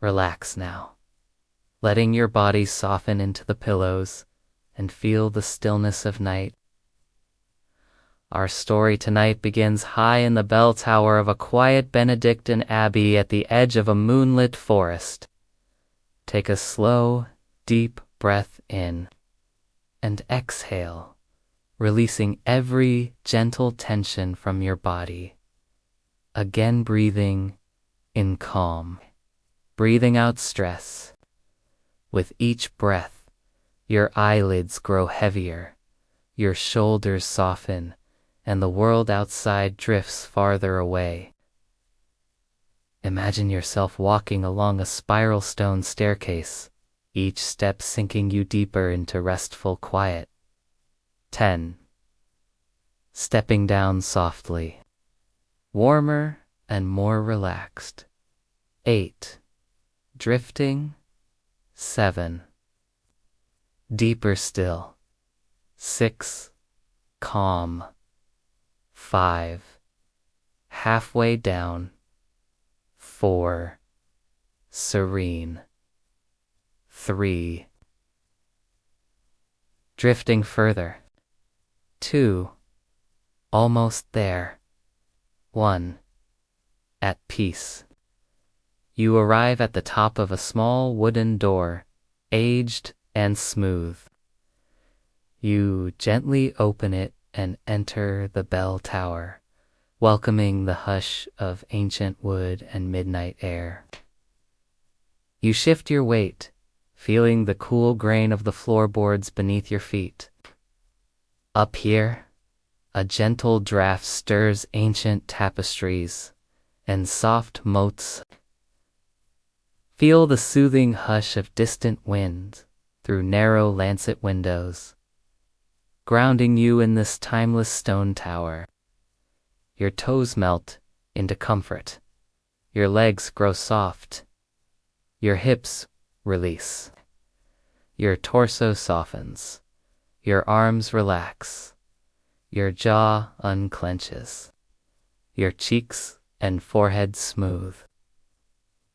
Relax now, letting your body soften into the pillows and feel the stillness of night. Our story tonight begins high in the bell tower of a quiet Benedictine abbey at the edge of a moonlit forest. Take a slow, deep breath in and exhale, releasing every gentle tension from your body. Again breathing in calm, breathing out stress. With each breath, your eyelids grow heavier, your shoulders soften, and the world outside drifts farther away. Imagine yourself walking along a spiral stone staircase, each step sinking you deeper into restful quiet. 10. Stepping down softly, warmer and more relaxed. 8. Drifting. 7. Deeper still. 6. Calm. 5. Halfway down. 4. Serene. 3. Drifting further. 2. Almost there. 1. At peace. You arrive at the top of a small wooden door, aged and smooth. You gently open it and enter the bell tower, welcoming the hush of ancient wood and midnight air. You shift your weight, feeling the cool grain of the floorboards beneath your feet. Up here, a gentle draft stirs ancient tapestries and soft motes. Feel the soothing hush of distant wind through narrow lancet windows, grounding you in this timeless stone tower. Your toes melt into comfort. Your legs grow soft. Your hips release. Your torso softens. Your arms relax. Your jaw unclenches. Your cheeks and forehead smooth.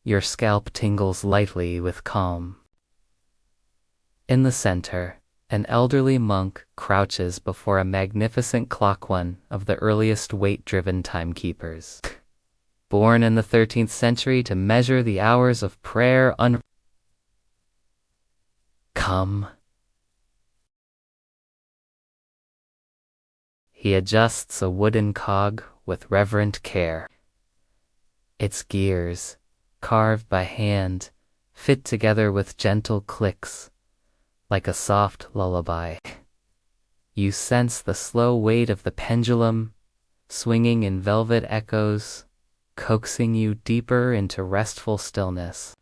Your scalp tingles lightly with calm. In the center, an elderly monk crouches before a magnificent clock, one of the earliest weight-driven timekeepers. Born in the 13th century to measure the hours of prayer Come. He adjusts a wooden cog with reverent care. Its gears, carved by hand, fit together with gentle clicks, like a soft lullaby. You sense the slow weight of the pendulum, swinging in velvet echoes, coaxing you deeper into restful stillness.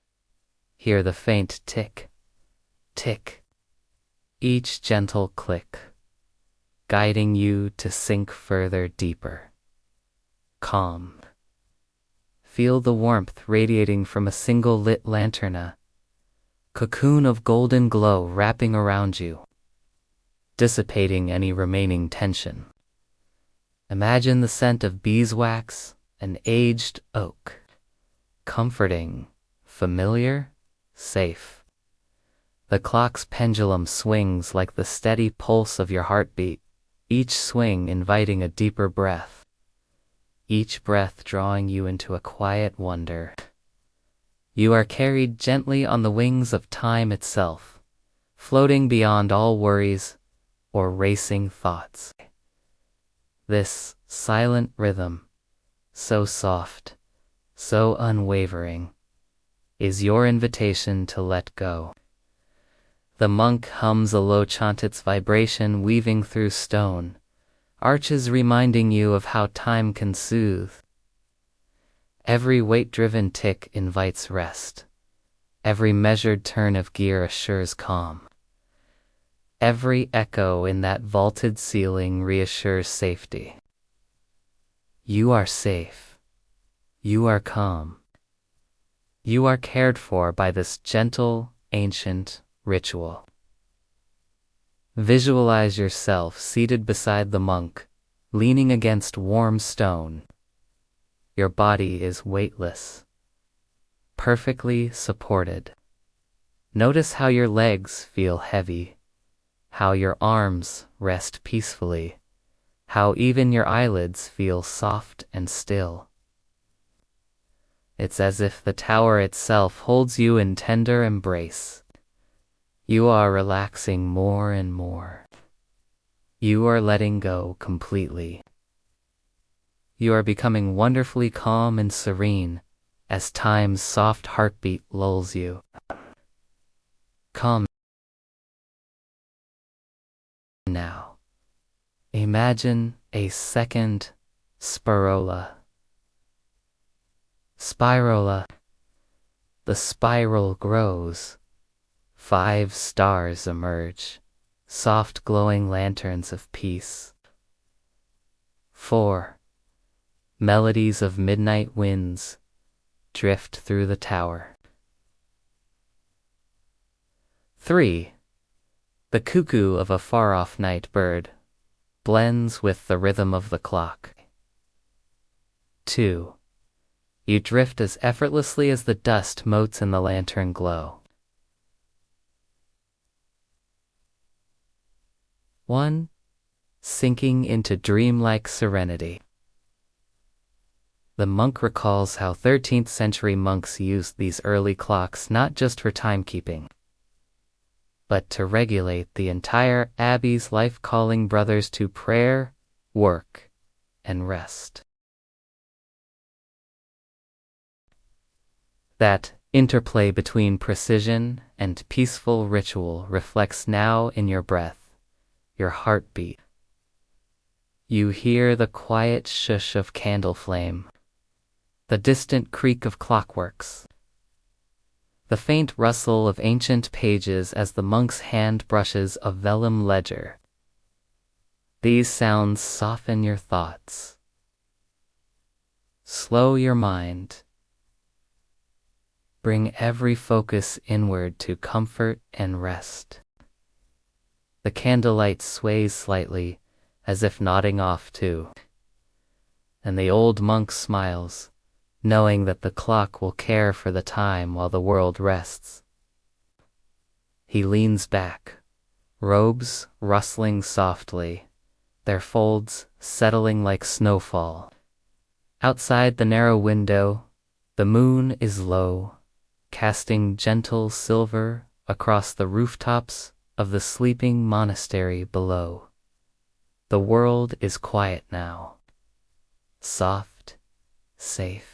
Hear the faint tick, tick, each gentle click, guiding you to sink further deeper. Calm. Feel the warmth radiating from a single lit lanterna, cocoon of golden glow wrapping around you, dissipating any remaining tension. Imagine the scent of beeswax and aged oak, comforting, familiar, safe. The clock's pendulum swings like the steady pulse of your heartbeat, each swing inviting a deeper breath, each breath drawing you into a quiet wonder. You are carried gently on the wings of time itself, floating beyond all worries or racing thoughts. This silent rhythm, so soft, so unwavering, is your invitation to let go. The monk hums a low chant, its vibration weaving through stone, arches reminding you of how time can soothe. Every weight-driven tick invites rest. Every measured turn of gear assures calm. Every echo in that vaulted ceiling reassures safety. You are safe. You are calm. You are cared for by this gentle, ancient ritual. Visualize yourself seated beside the monk, leaning against warm stone. Your body is weightless, perfectly supported. Notice how your legs feel heavy, how your arms rest peacefully, how even your eyelids feel soft and still. It's as if the tower itself holds you in tender embrace. You are relaxing more and more. You are letting go completely. You are becoming wonderfully calm and serene as time's soft heartbeat lulls you. Calm now. Imagine a second spirola. Spirola. The spiral grows. 5 stars emerge, soft glowing lanterns of peace. 4. Melodies of midnight winds drift through the tower. 3. The cuckoo of a far-off night bird blends with the rhythm of the clock. 2. You drift as effortlessly as the dust motes in the lantern glow. 1. Sinking into dreamlike serenity. The monk recalls how 13th century monks used these early clocks not just for timekeeping, but to regulate the entire abbey's life, calling brothers to prayer, work, and rest. That interplay between precision and peaceful ritual reflects now in your breath, your heartbeat. You hear the quiet shush of candle flame, the distant creak of clockworks, the faint rustle of ancient pages as the monk's hand brushes a vellum ledger. These sounds soften your thoughts, slow your mind, bring every focus inward to comfort and rest. The candlelight sways slightly, as if nodding off too, and the old monk smiles, knowing that the clock will care for the time while the world rests. He leans back, robes rustling softly, their folds settling like snowfall. Outside the narrow window, the moon is low, casting gentle silver across the rooftops of the sleeping monastery below. The world is quiet now, soft, safe.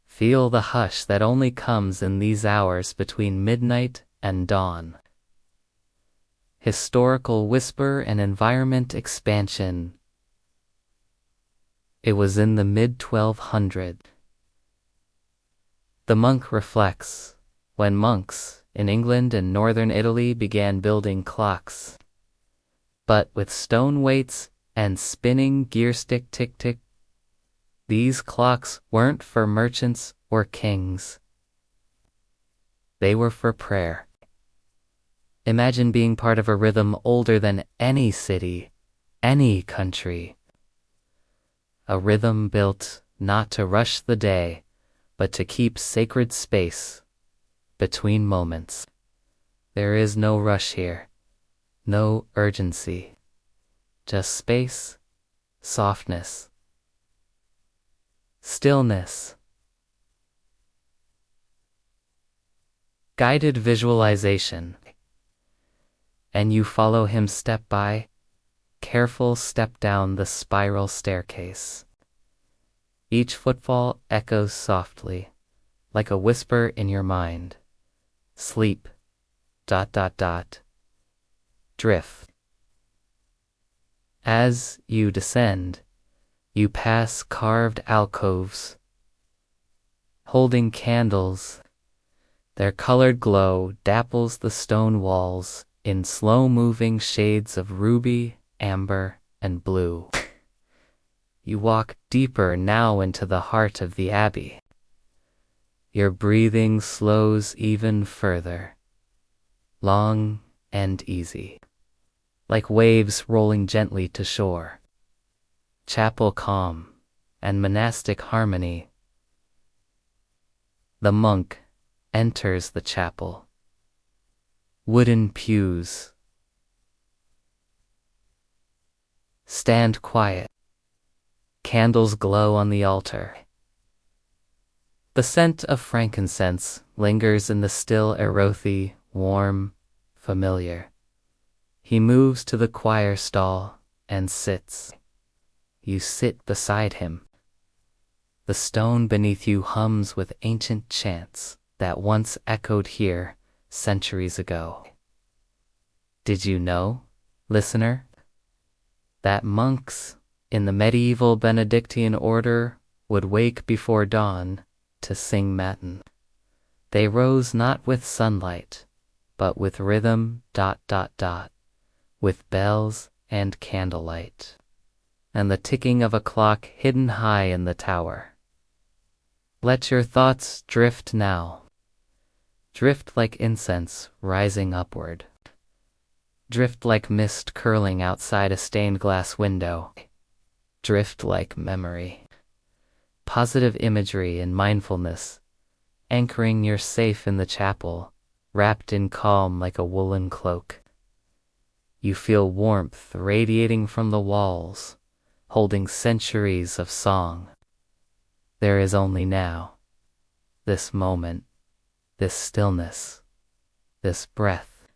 Feel the hush that only comes in these hours between midnight and dawn. Historical whisper and environment expansion. It was in the mid-1200s. The monk reflects, when monks in England and northern Italy began building clocks, but with stone weights and spinning gear stick tick-tick. These clocks weren't for merchants or kings. They were for prayer. Imagine being part of a rhythm older than any city, any country. A rhythm built not to rush the day, but to keep sacred space between moments. There is no rush here, no urgency, just space, softness, stillness. Guided visualization. And you follow him step by careful step down the spiral staircase. Each footfall echoes softly, like a whisper in your mind. Sleep, ... drift. As you descend, you pass carved alcoves, holding candles. Their colored glow dapples the stone walls in slow-moving shades of ruby, amber, and blue. You walk deeper now into the heart of the abbey. Your breathing slows even further, long and easy, like waves rolling gently to shore. Chapel calm and monastic harmony. The monk enters the chapel. Wooden pews. Stand quiet. Candles glow on the altar. The scent of frankincense lingers in the still erothi, warm, familiar. He moves to the choir stall and sits. You sit beside him. The stone beneath you hums with ancient chants that once echoed here centuries ago. Did you know, listener, that monks in the medieval Benedictine order would wake before dawn to sing matin? They rose not with sunlight, but with rhythm, ... with bells and candlelight, and the ticking of a clock hidden high in the tower. Let your thoughts drift now. Drift like incense rising upward. Drift like mist curling outside a stained glass window. Drift like memory. Positive imagery and mindfulness, anchoring your safe in the chapel, wrapped in calm like a woolen cloak. You feel warmth radiating from the walls, holding centuries of song. There is only now, this moment, this stillness, this breath.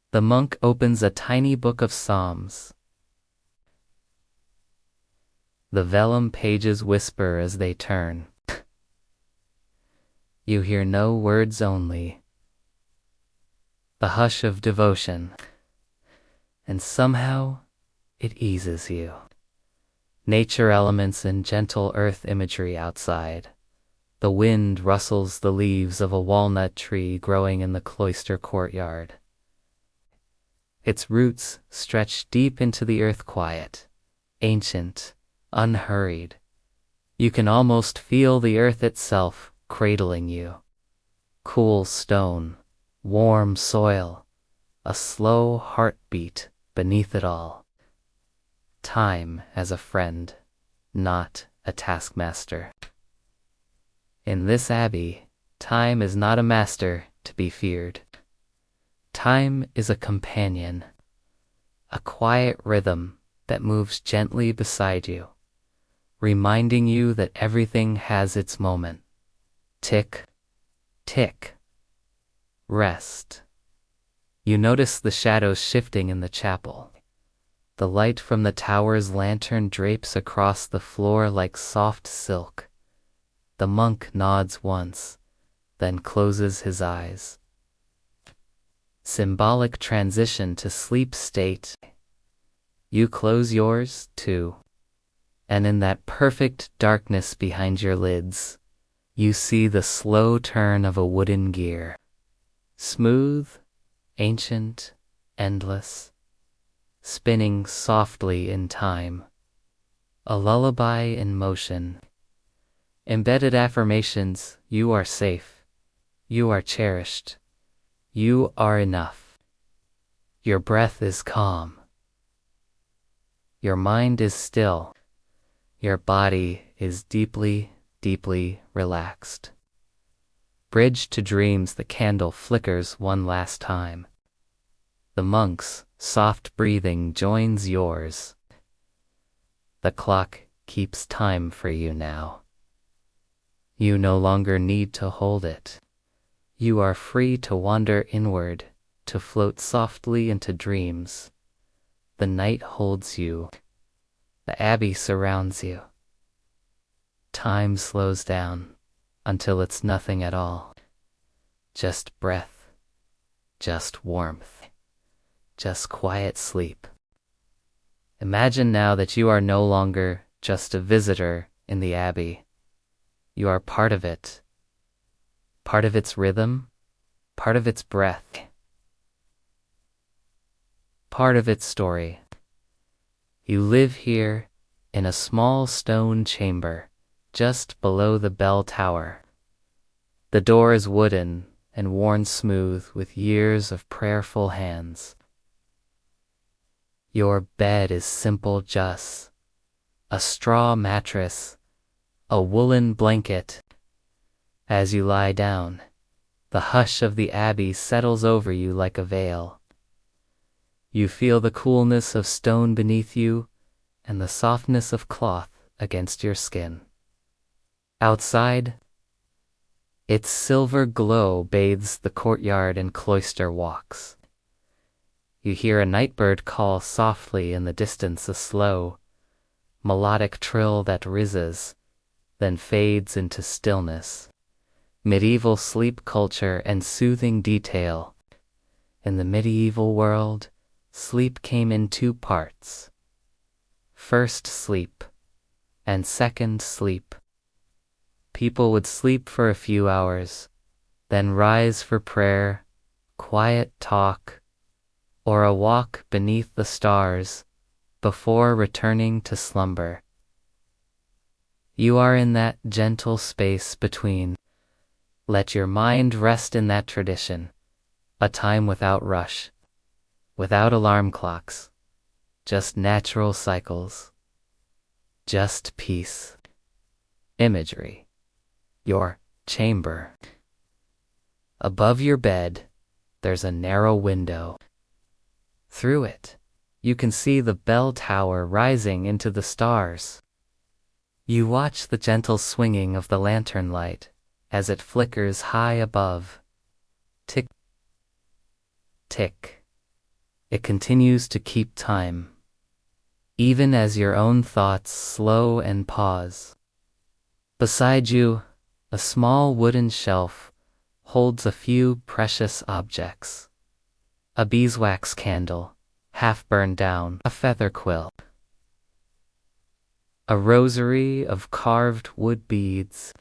The monk opens a tiny book of psalms. The vellum pages whisper as they turn. You hear no words only, the hush of devotion, and somehow it eases you. Nature elements and gentle earth imagery outside. The wind rustles the leaves of a walnut tree growing in the cloister courtyard. Its roots stretch deep into the earth, quiet, ancient, unhurried. You can almost feel the earth itself cradling you. Cool stone, warm soil, a slow heartbeat beneath it all. Time as a friend, not a taskmaster. In this abbey, time is not a master to be feared. Time is a companion, a quiet rhythm that moves gently beside you, reminding you that everything has its moment. Tick, tick, rest. You notice the shadows shifting in the chapel. The light from the tower's lantern drapes across the floor like soft silk. The monk nods once, then closes his eyes. Symbolic transition to sleep state. You close yours, too. And in that perfect darkness behind your lids, you see the slow turn of a wooden gear. Smooth, ancient, endless, spinning softly in time. A lullaby in motion. Embedded affirmations: you are safe. You are cherished. You are enough. Your breath is calm. Your mind is still. Your body is deeply, deeply relaxed. Bridge to dreams, the candle flickers one last time. The monk's soft breathing joins yours. The clock keeps time for you now. You no longer need to hold it. You are free to wander inward, to float softly into dreams. The night holds you. The abbey surrounds you. Time slows down until it's nothing at all. Just breath, just warmth, just quiet sleep. Imagine now that you are no longer just a visitor in the abbey. You are part of it. Part of its rhythm, part of its breath, part of its story. You live here in a small stone chamber just below the bell tower. The door is wooden and worn smooth with years of prayerful hands. Your bed is simple, just a straw mattress, a woolen blanket, As you lie down, the hush of the Abbey settles over you like a veil. You feel the coolness of stone beneath you and the softness of cloth against your skin. Outside, its silver glow bathes the courtyard and cloister walks. You hear a nightbird call softly in the distance, a slow, melodic trill that rises, then fades into stillness. Medieval sleep culture and soothing detail. In the medieval world, sleep came in two parts. First sleep and second sleep. People would sleep for a few hours, then rise for prayer, quiet talk, or a walk beneath the stars before returning to slumber. You are in that gentle space between. Let your mind rest in that tradition, a time without rush, without alarm clocks, just natural cycles, just peace. Imagery. Your chamber. Above your bed, there's a narrow window. Through it, you can see the bell tower rising into the stars. You watch the gentle swinging of the lantern light as it flickers high above. Tick, tick. It continues to keep time, even as your own thoughts slow and pause. Beside you, a small wooden shelf holds a few precious objects. A beeswax candle, half burned down, a feather quill, a rosary of carved wood beads,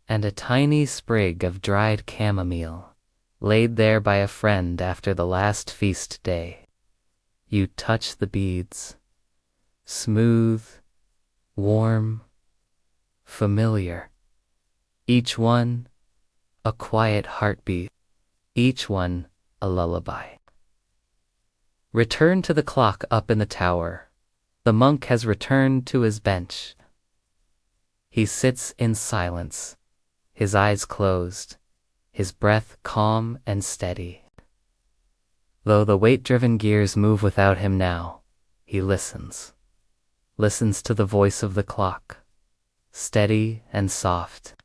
and a tiny sprig of dried chamomile, laid there by a friend after the last feast day. You touch the beads. Smooth, warm, familiar. Each one a quiet heartbeat, each one a lullaby. Return to the clock up in the tower. The monk has returned to his bench. He sits in silence, his eyes closed, his breath calm and steady. Though the weight-driven gears move without him now, he listens to the voice of the clock, steady and soft.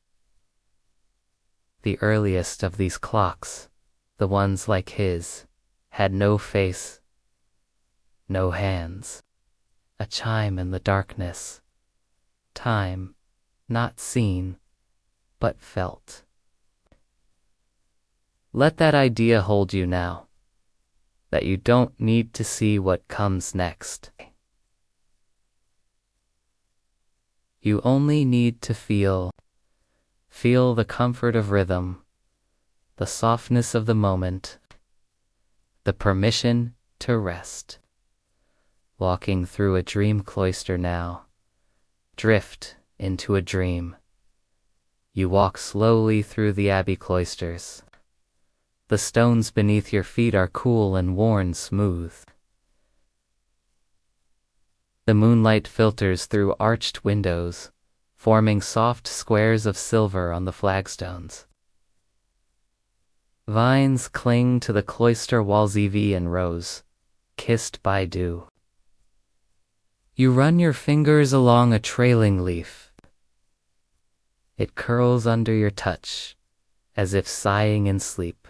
The earliest of these clocks, the ones like his, had no face, no hands, a chime in the darkness, time not seen, but felt. Let that idea hold you now, that you don't need to see what comes next. You only need to feel the comfort of rhythm, the softness of the moment, the permission to rest. Walking through a dream cloister now, drift into a dream. You walk slowly through the Abbey cloisters. The stones beneath your feet are cool and worn smooth. The moonlight filters through arched windows, forming soft squares of silver on the flagstones. Vines cling to the cloister walls ivy and rose, kissed by dew. You run your fingers along a trailing leaf. It curls under your touch, as if sighing in sleep.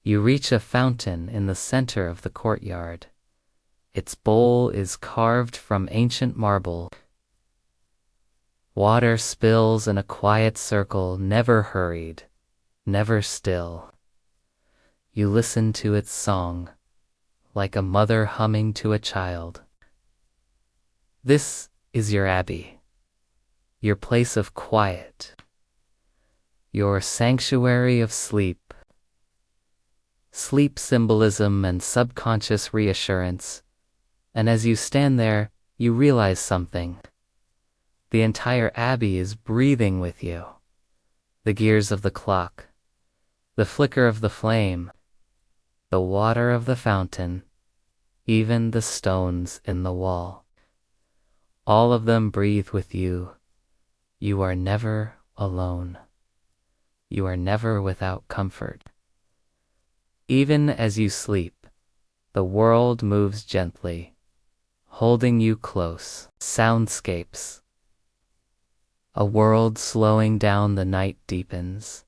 You reach a fountain in the center of the courtyard. Its bowl is carved from ancient marble. Water spills in a quiet circle, never hurried, never still. You listen to its song, like a mother humming to a child. This is your Abbey, your place of quiet, your sanctuary of sleep. Sleep symbolism and subconscious reassurance. And as you stand there, you realize something. The entire Abbey is breathing with you. The gears of the clock, the flicker of the flame, the water of the fountain, even the stones in the wall. All of them breathe with you. You are never alone. you are never without comfort. Even as you sleep, the world moves gently, holding you close. Soundscapes. A world slowing down, the night deepens.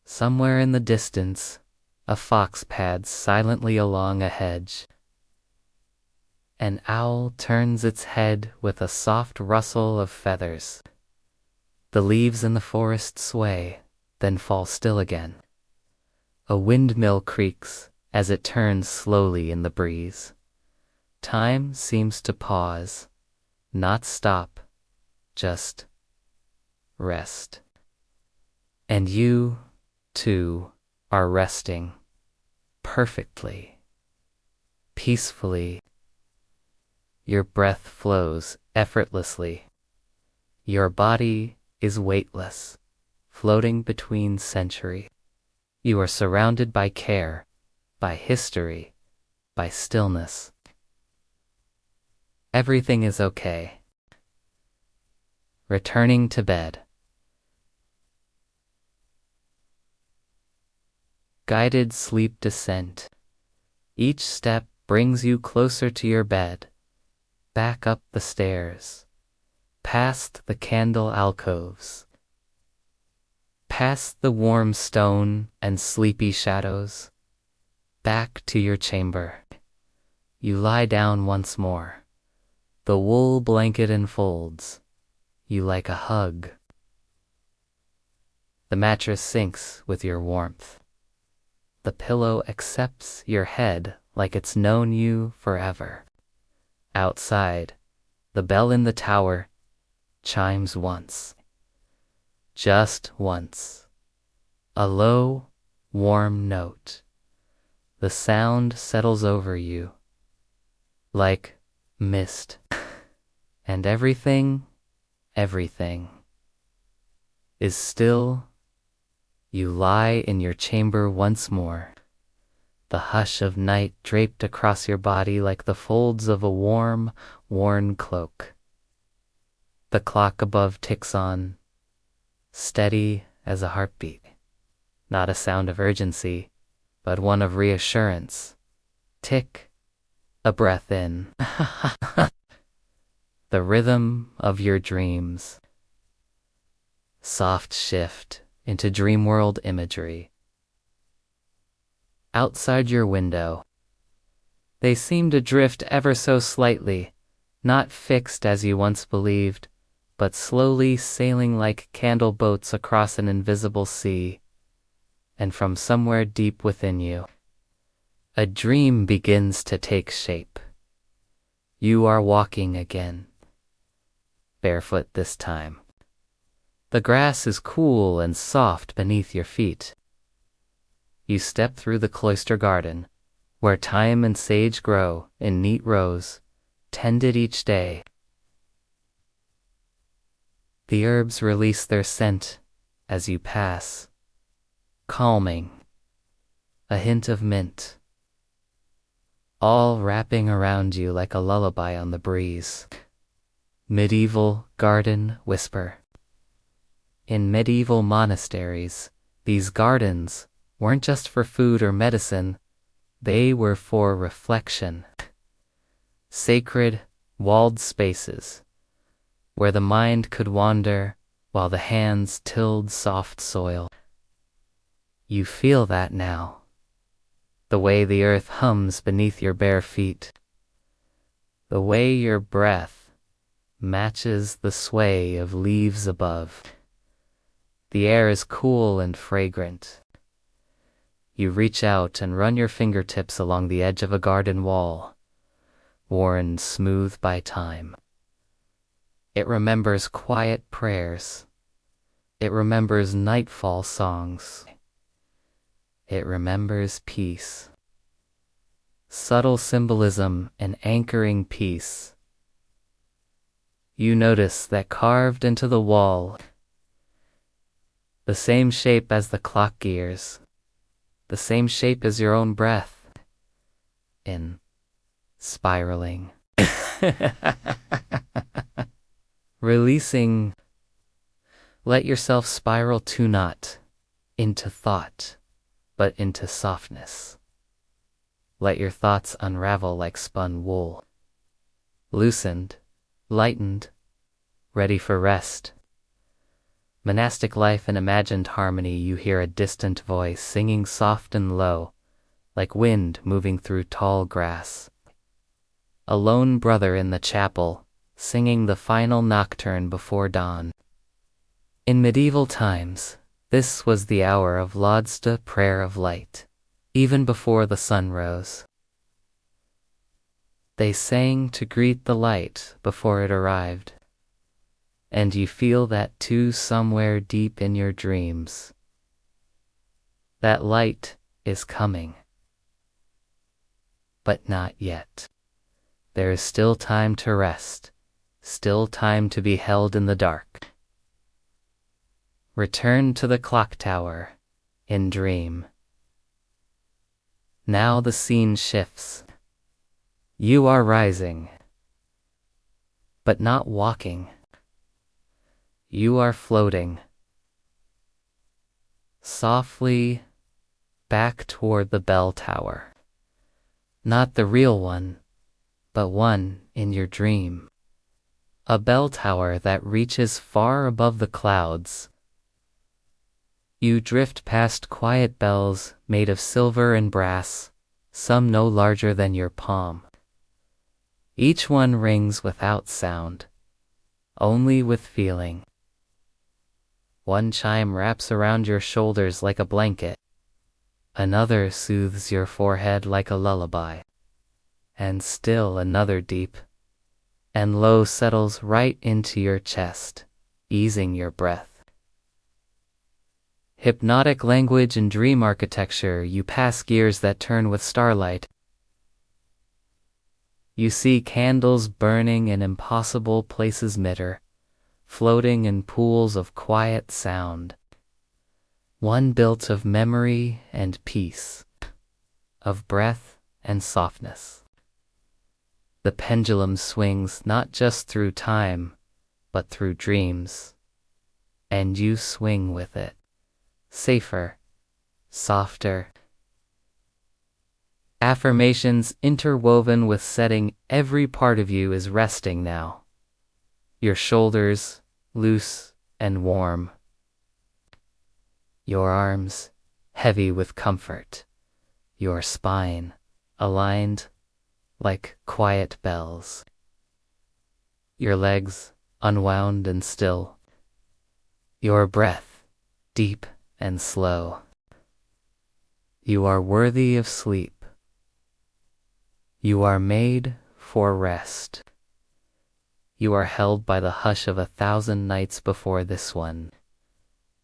Somewhere in the distance, a fox pads silently along a hedge. An owl turns its head with a soft rustle of feathers. The leaves in the forest sway, then fall still again. A windmill creaks as it turns slowly in the breeze. Time seems to pause, not stop, just rest. And you, too, are resting perfectly, peacefully. Your breath flows effortlessly. Your body is weightless, floating between centuries. You are surrounded by care, by history, by stillness. Everything is okay. Returning to bed. Guided sleep descent. Each step brings you closer to your bed, back up the stairs, past the candle alcoves, past the warm stone and sleepy shadows, back to your chamber. You lie down once more. The wool blanket enfolds you like a hug. The mattress sinks with your warmth. The pillow accepts your head like it's known you forever. Outside, the bell in the tower chimes once. Just once. A low, warm note. The sound settles over you like mist. And everything is still. You lie in your chamber once more. The hush of night draped across your body like the folds of a warm, worn cloak. The clock above ticks on, steady as a heartbeat. Not a sound of urgency, but one of reassurance. Tick, a breath in. The rhythm of your dreams. Soft shift into dream world imagery. Outside your window, they seem to drift ever so slightly, not fixed as you once believed, but slowly sailing like candle boats across an invisible sea. And from somewhere deep within you, a dream begins to take shape. You are walking again, barefoot this time. The grass is cool and soft beneath your feet. You step through the cloister garden, where thyme and sage grow in neat rows, tended each day. The herbs release their scent as you pass, calming, a hint of mint, all wrapping around you like a lullaby on the breeze. Medieval garden whisper. In medieval monasteries, these gardens weren't just for food or medicine, they were for reflection. Sacred, walled spaces, where the mind could wander while the hands tilled soft soil. You feel that now, the way the earth hums beneath your bare feet, the way your breath matches the sway of leaves above. The air is cool and fragrant. You reach out and run your fingertips along the edge of a garden wall, worn smooth by time. It remembers quiet prayers. It remembers nightfall songs. It remembers peace. Subtle symbolism and anchoring peace. You notice that carved into the wall, the same shape as the clock gears, the same shape as your own breath, in spiraling, releasing Let yourself spiral to not into thought, but into softness. Let your thoughts unravel like spun wool, loosened, lightened, ready for rest. Monastic life in imagined harmony, you hear a distant voice singing soft and low, like wind moving through tall grass. A lone brother in the chapel, singing the final nocturne before dawn. In medieval times, this was the hour of Laudsda prayer of light, even before the sun rose. They sang to greet the light before it arrived. And you feel that too somewhere deep in your dreams. That light is coming. But not yet. There is still time to rest, still time to be held in the dark. Return to the clock tower in dream. Now the scene shifts. You are rising, but not walking. You are floating softly back toward the bell tower. Not the real one, but one in your dream. A bell tower that reaches far above the clouds. You drift past quiet bells made of silver and brass, some no larger than your palm. Each one rings without sound, only with feeling. One chime wraps around your shoulders like a blanket. Another soothes your forehead like a lullaby. And still another deep and low settles right into your chest, easing your breath. Hypnotic language and dream architecture, you pass gears that turn with starlight. You see candles burning in impossible places midder, floating in pools of quiet sound. One built of memory and peace, of breath and softness. The pendulum swings not just through time, but through dreams. And you swing with it, safer, softer. Affirmations interwoven with setting, every part of you is resting now. Your shoulders loose and warm. Your arms heavy with comfort. Your spine aligned like quiet bells. Your legs unwound and still. Your breath deep and slow. You are worthy of sleep. You are made for rest. You are held by the hush of 1,000 nights before this one.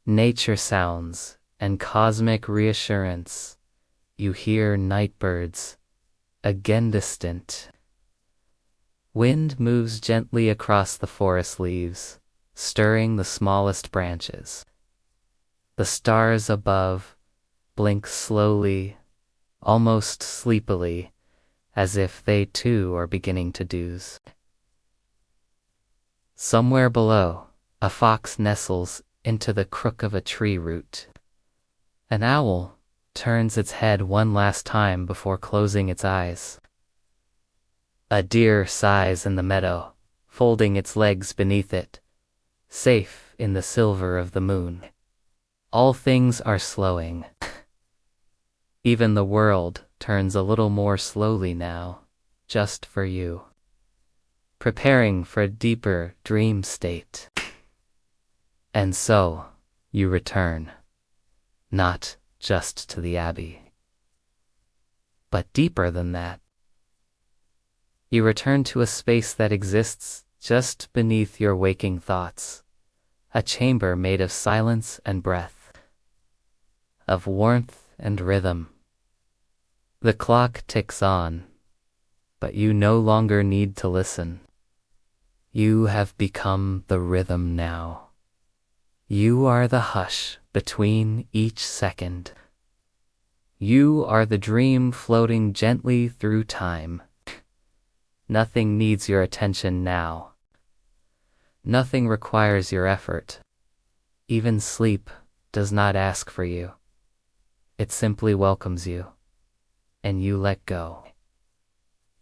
Nature sounds and cosmic reassurance. You hear night birds, again distant. Wind moves gently across the forest leaves, stirring the smallest branches. The stars above blink slowly, almost sleepily, as if they too are beginning to doze. Somewhere below, a fox nestles into the crook of a tree root. An owl turns its head one last time before closing its eyes. A deer sighs in the meadow, folding its legs beneath it, safe in the silver of the moon. All things are slowing. Even the world turns a little more slowly now, just for you. Preparing for a deeper dream state. And so, you return, not just to the Abbey, but deeper than that. You return to a space that exists just beneath your waking thoughts, a chamber made of silence and breath, of warmth and rhythm. The clock ticks on, but you no longer need to listen. You have become the rhythm now. You are the hush between each second. You are the dream floating gently through time. Nothing needs your attention now. Nothing requires your effort. Even sleep does not ask for you. It simply welcomes you, and you let go.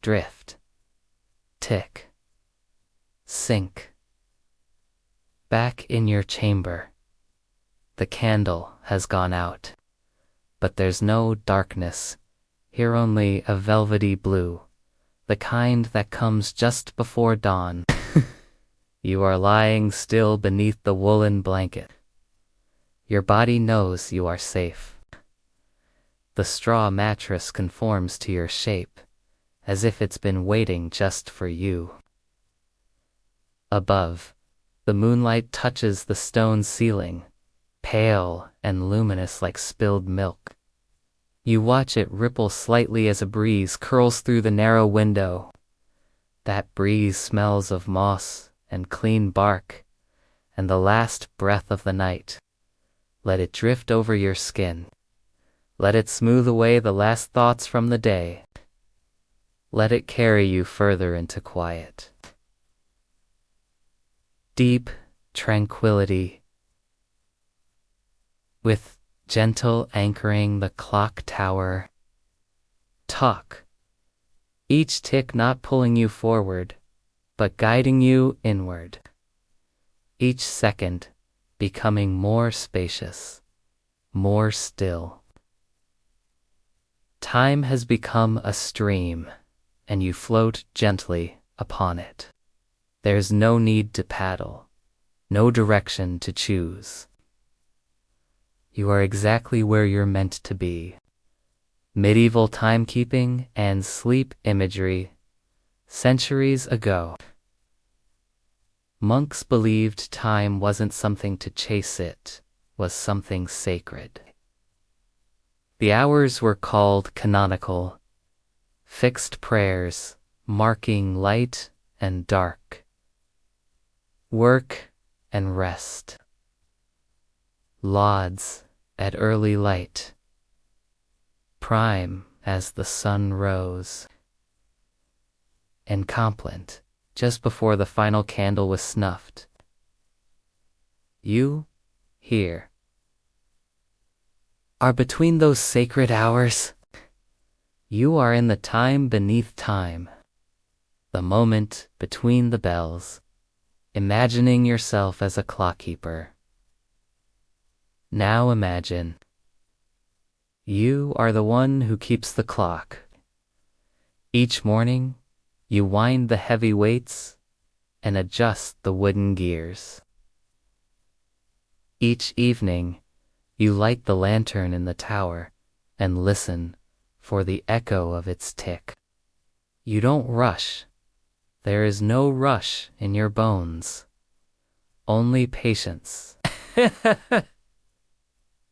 Drift. Tick. Sink. Back in your chamber. The candle has gone out, but there's no darkness, here only a velvety blue, the kind that comes just before dawn. You are lying still beneath the woolen blanket. Your body knows you are safe. The straw mattress conforms to your shape, as if it's been waiting just for you. Above, the moonlight touches the stone ceiling, pale and luminous like spilled milk. You watch it ripple slightly as a breeze curls through the narrow window. That breeze smells of moss and clean bark, and the last breath of the night. Let it drift over your skin. Let it smooth away the last thoughts from the day. Let it carry you further into quiet. Deep tranquility, with gentle anchoring the clock tower. Talk, each tick not pulling you forward, but guiding you inward. Each second becoming more spacious, more still. Time has become a stream, and you float gently upon it. There's no need to paddle, no direction to choose. You are exactly where you're meant to be. Medieval timekeeping and sleep imagery, centuries ago. Monks believed time wasn't something to chase, it was something sacred. The hours were called canonical, fixed prayers marking light and dark, work and rest, lauds at early light, prime as the sun rose, and compline just before the final candle was snuffed. You, here, are between those sacred hours. You are in the time beneath time, the moment between the bells, imagining yourself as a clockkeeper. Now imagine, you are the one who keeps the clock. Each morning, you wind the heavy weights and adjust the wooden gears. Each evening, you light the lantern in the tower and listen for the echo of its tick. You don't rush. There is no rush in your bones. Only patience.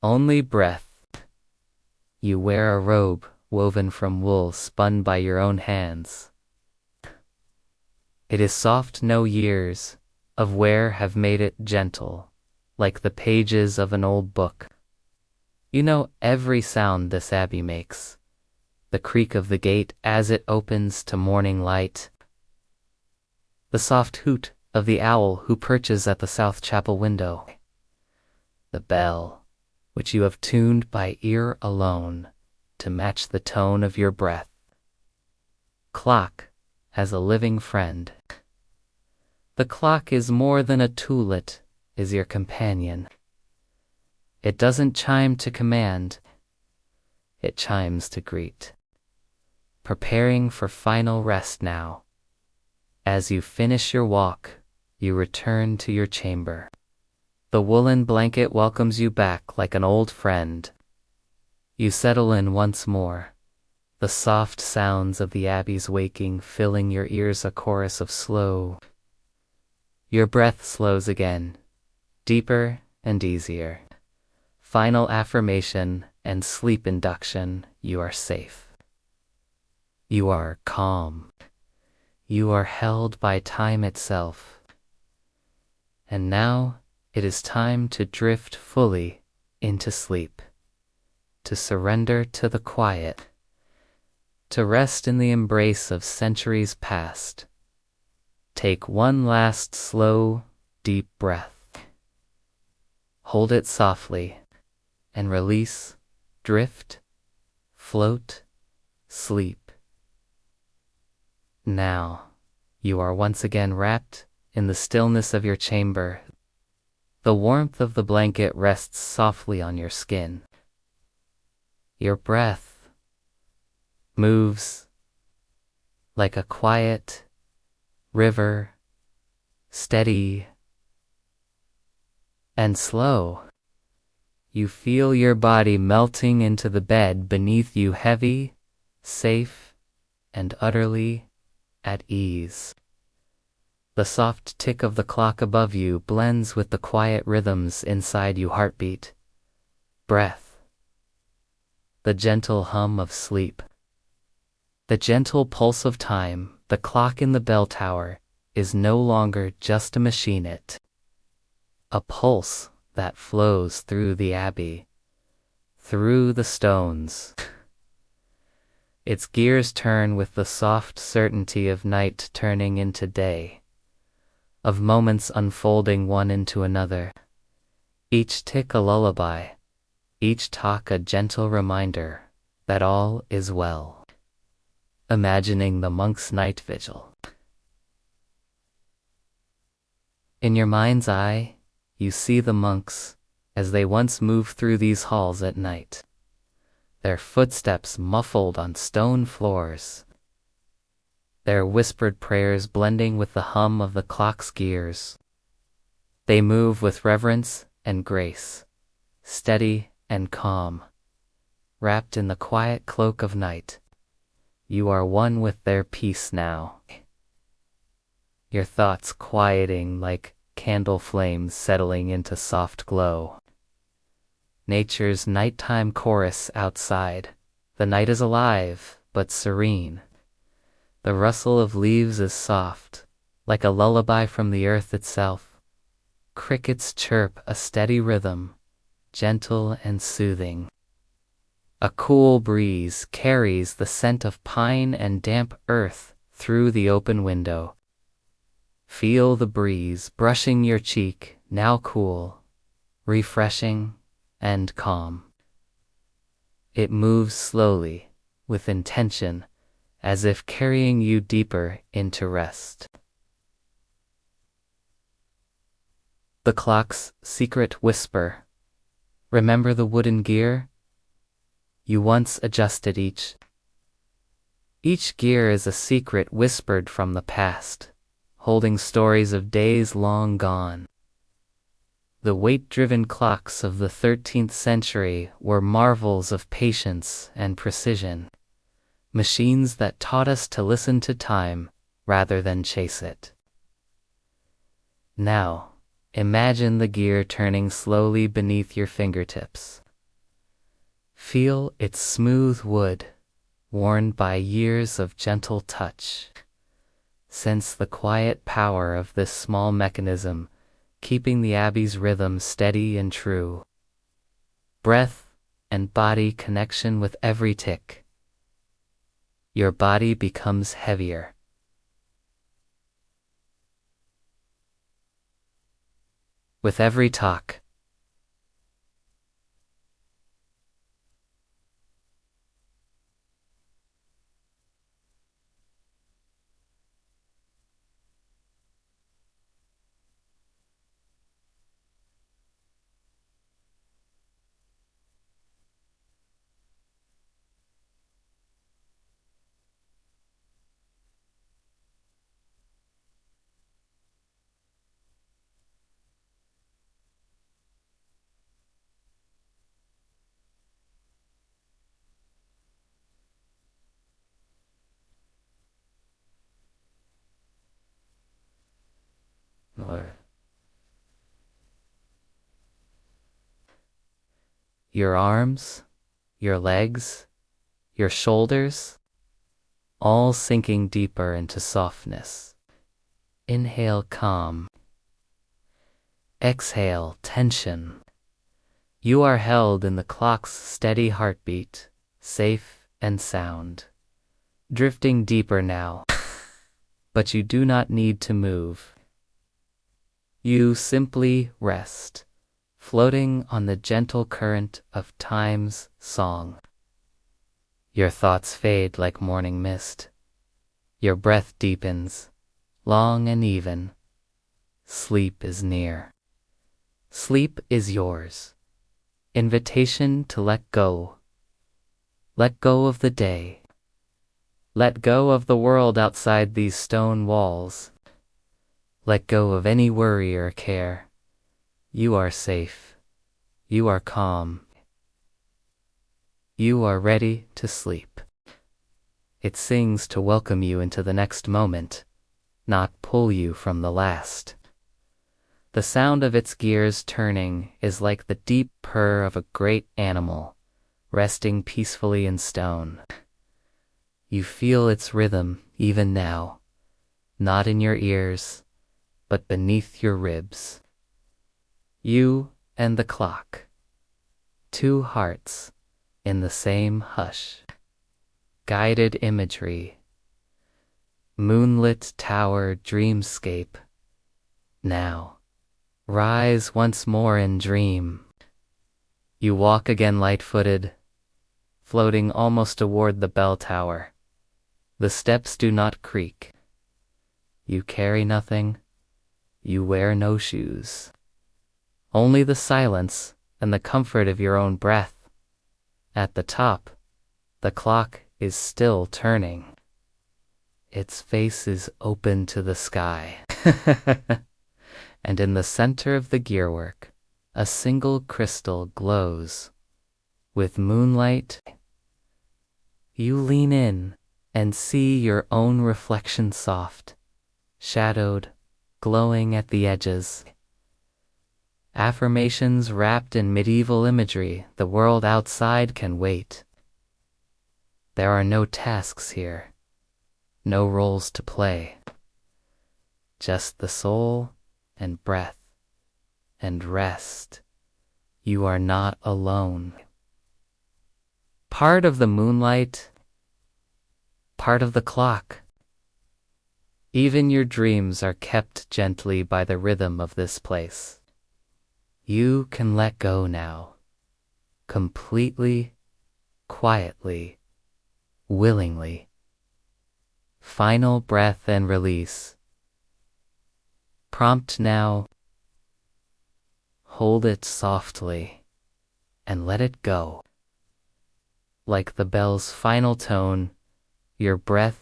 Only breath. You wear a robe woven from wool spun by your own hands. It is soft, no years of wear have made it gentle, like the pages of an old book. You know every sound this abbey makes, the creak of the gate as it opens to morning light, the soft hoot of the owl who perches at the south chapel window, the bell, which you have tuned by ear alone to match the tone of your breath. Clock as a living friend. The clock is more than a tool, it is your companion. It doesn't chime to command, it chimes to greet. Preparing for final rest now. As you finish your walk, you return to your chamber. The woolen blanket welcomes you back like an old friend. You settle in once more, the soft sounds of the abbey's waking filling your ears, a chorus of slow. Your breath slows again, deeper and easier. Final affirmation and sleep induction, you are safe. You are calm. You are held by time itself. And now it is time to drift fully into sleep, to surrender to the quiet, to rest in the embrace of centuries past. Take one last slow, deep breath. Hold it softly and release, drift, float, sleep. Now, you are once again wrapped in the stillness of your chamber. The warmth of the blanket rests softly on your skin. Your breath moves like a quiet river, steady and slow. You feel your body melting into the bed beneath you, heavy, safe, and utterly at ease. The soft tick of the clock above you blends with the quiet rhythms inside you, heartbeat, breath, the gentle hum of sleep. The gentle pulse of time, the clock in the bell tower, is no longer just a machine, a pulse that flows through the Abbey, through the stones. Its gears turn with the soft certainty of night turning into day, of moments unfolding one into another, each tick a lullaby, each talk a gentle reminder that all is well. Imagining the monk's night vigil. In your mind's eye, you see the monks as they once moved through these halls at night, their footsteps muffled on stone floors, their whispered prayers blending with the hum of the clock's gears. They move with reverence and grace, steady and calm, wrapped in the quiet cloak of night. You are one with their peace now, your thoughts quieting like candle flames settling into soft glow. Nature's nighttime chorus outside. The night is alive, but serene. The rustle of leaves is soft, like a lullaby from the earth itself. Crickets chirp a steady rhythm, gentle and soothing. A cool breeze carries the scent of pine and damp earth through the open window. Feel the breeze brushing your cheek, now cool, refreshing, and calm. It moves slowly, with intention, as if carrying you deeper into rest. The clock's secret whisper. Remember the wooden gear? You once adjusted each. Each gear is a secret whispered from the past, holding stories of days long gone. The weight-driven clocks of the 13th century were marvels of patience and precision, machines that taught us to listen to time rather than chase it. Now, imagine the gear turning slowly beneath your fingertips. Feel its smooth wood, worn by years of gentle touch. Sense the quiet power of this small mechanism, keeping the Abbey's rhythm steady and true. Breath and body connection with every tick. Your body becomes heavier. With every talk. Your arms, your legs, your shoulders, all sinking deeper into softness. Inhale calm. Exhale tension. You are held in the clock's steady heartbeat, safe and sound. Drifting deeper now, but you do not need to move. You simply rest, floating on the gentle current of time's song. Your thoughts fade like morning mist. Your breath deepens, long and even. Sleep is near. Sleep is yours. Invitation to let go. Let go of the day. Let go of the world outside these stone walls. Let go of any worry or care. You are safe. You are calm. You are ready to sleep. It sings to welcome you into the next moment, not pull you from the last. The sound of its gears turning is like the deep purr of a great animal, resting peacefully in stone. You feel its rhythm even now, not in your ears, but beneath your ribs. You and the clock, two hearts in the same hush. Guided imagery, moonlit tower dreamscape. Now, rise once more and dream. You walk again light-footed, floating almost toward the bell tower. The steps do not creak. You carry nothing. You wear no shoes. Only the silence and the comfort of your own breath. At the top, the clock is still turning. Its face is open to the sky. And in the center of the gearwork, a single crystal glows. With moonlight, you lean in and see your own reflection soft, shadowed, glowing at the edges. Affirmations wrapped in medieval imagery, the world outside can wait. There are no tasks here, no roles to play. Just the soul and breath and rest. You are not alone. Part of the moonlight, part of the clock. Even your dreams are kept gently by the rhythm of this place. You can let go now, completely, quietly, willingly. Final breath and release. Prompt now. Hold it softly and let it go. Like the bell's final tone, your breath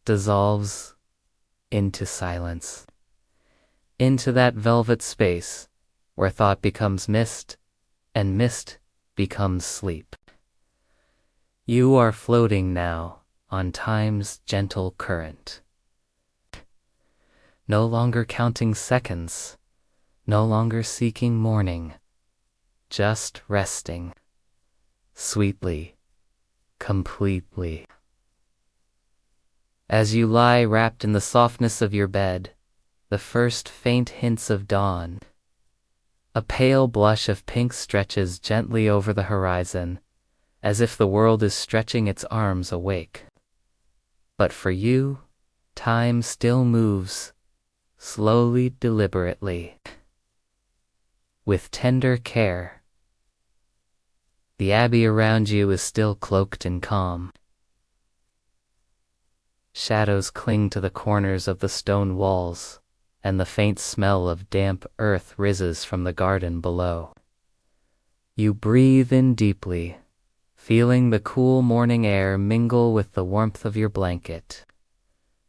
dissolves into silence, into that velvet space where thought becomes mist and mist becomes sleep. You are floating now on time's gentle current. No longer counting seconds, no longer seeking morning, just resting, sweetly, completely. As you lie wrapped in the softness of your bed, the first faint hints of dawn, a pale blush of pink stretches gently over the horizon, as if the world is stretching its arms awake. But for you, time still moves, slowly, deliberately, with tender care. The Abbey around you is still cloaked in calm. Shadows cling to the corners of the stone walls, and the faint smell of damp earth rises from the garden below. You breathe in deeply, feeling the cool morning air mingle with the warmth of your blanket.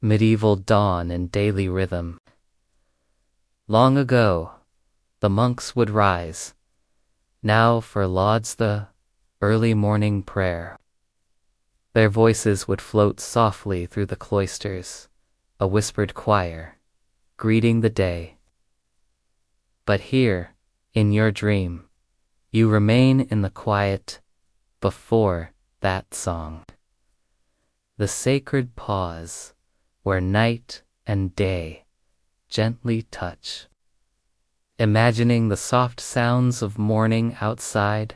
Medieval dawn and daily rhythm. Long ago, the monks would rise. Now for lauds the early morning prayer. Their voices would float softly through the cloisters, a whispered choir, greeting the day. But here, in your dream, you remain in the quiet before that song. The sacred pause where night and day gently touch. Imagining the soft sounds of morning outside,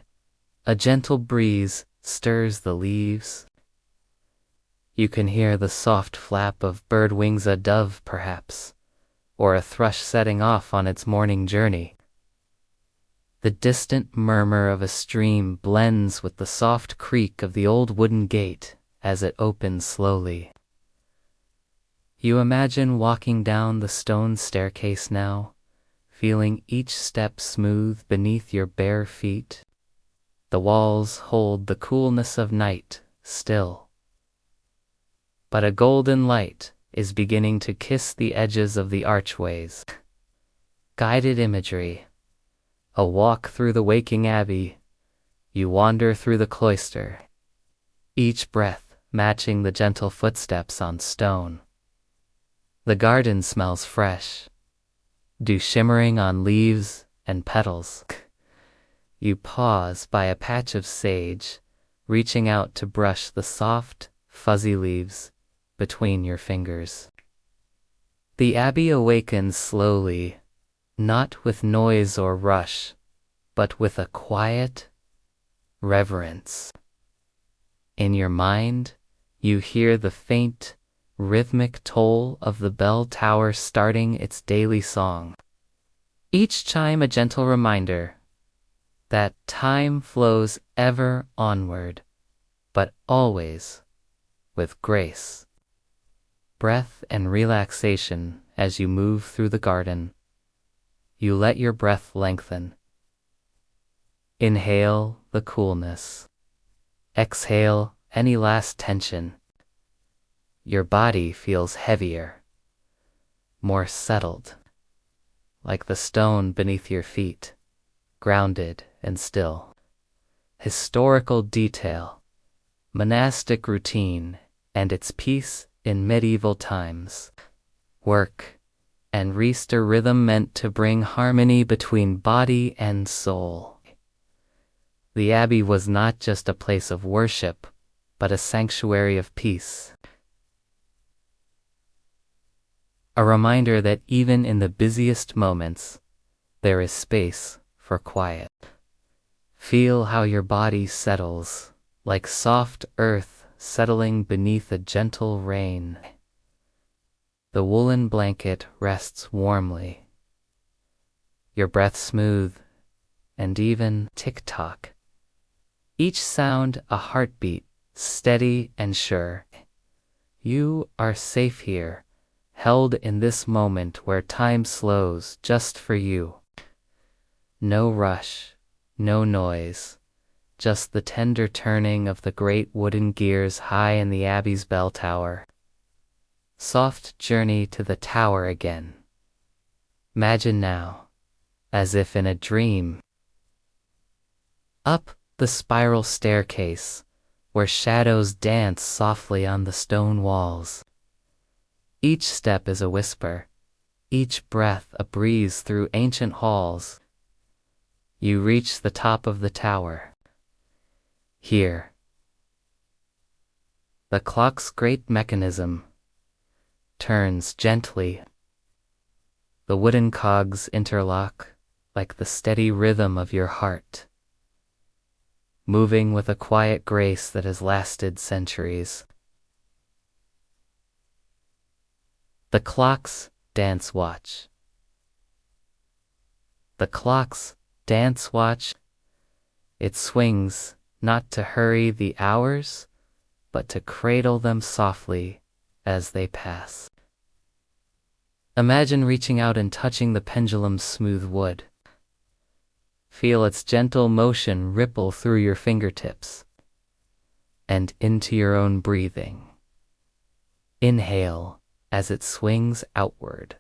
a gentle breeze stirs the leaves. You can hear the soft flap of bird wings, a dove perhaps, or a thrush setting off on its morning journey. The distant murmur of a stream blends with the soft creak of the old wooden gate as it opens slowly. You imagine walking down the stone staircase now, feeling each step smooth beneath your bare feet. The walls hold the coolness of night still, but a golden light is beginning to kiss the edges of the archways. Guided imagery. A walk through the waking Abbey. You wander through the cloister, each breath matching the gentle footsteps on stone. The garden smells fresh, dew shimmering on leaves and petals. You pause by a patch of sage, reaching out to brush the soft, fuzzy leaves between your fingers. The Abbey awakens slowly, not with noise or rush, but with a quiet reverence. In your mind, you hear the faint, rhythmic toll of the bell tower starting its daily song. Each chime a gentle reminder that time flows ever onward, but always with grace. Breath and relaxation as you move through the garden. You let your breath lengthen. Inhale the coolness. Exhale any last tension. Your body feels heavier, more settled, like the stone beneath your feet, grounded and still. Historical detail, monastic routine, and its peace in medieval times. Work and Riester rhythm meant to bring harmony between body and soul. The Abbey was not just a place of worship, but a sanctuary of peace. A reminder that even in the busiest moments, there is space for quiet. Feel how your body settles, like soft earth settling beneath a gentle rain. The woolen blanket rests warmly. Your breath smooth, and even tick-tock. Each sound a heartbeat, steady and sure. You are safe here, held in this moment where time slows just for you. No rush, no noise, just the tender turning of the great wooden gears high in the Abbey's bell tower. Soft journey to the tower again. Imagine now, as if in a dream. Up the spiral staircase, where shadows dance softly on the stone walls. Each step is a whisper, each breath a breeze through ancient halls. You reach the top of the tower. Here, the clock's great mechanism turns gently. The wooden cogs interlock like the steady rhythm of your heart, moving with a quiet grace that has lasted centuries. The clock's dance watch. The clock's dance watch. It swings not to hurry the hours, but to cradle them softly as they pass. Imagine reaching out and touching the pendulum's smooth wood. Feel its gentle motion ripple through your fingertips and into your own breathing. Inhale as it swings outward.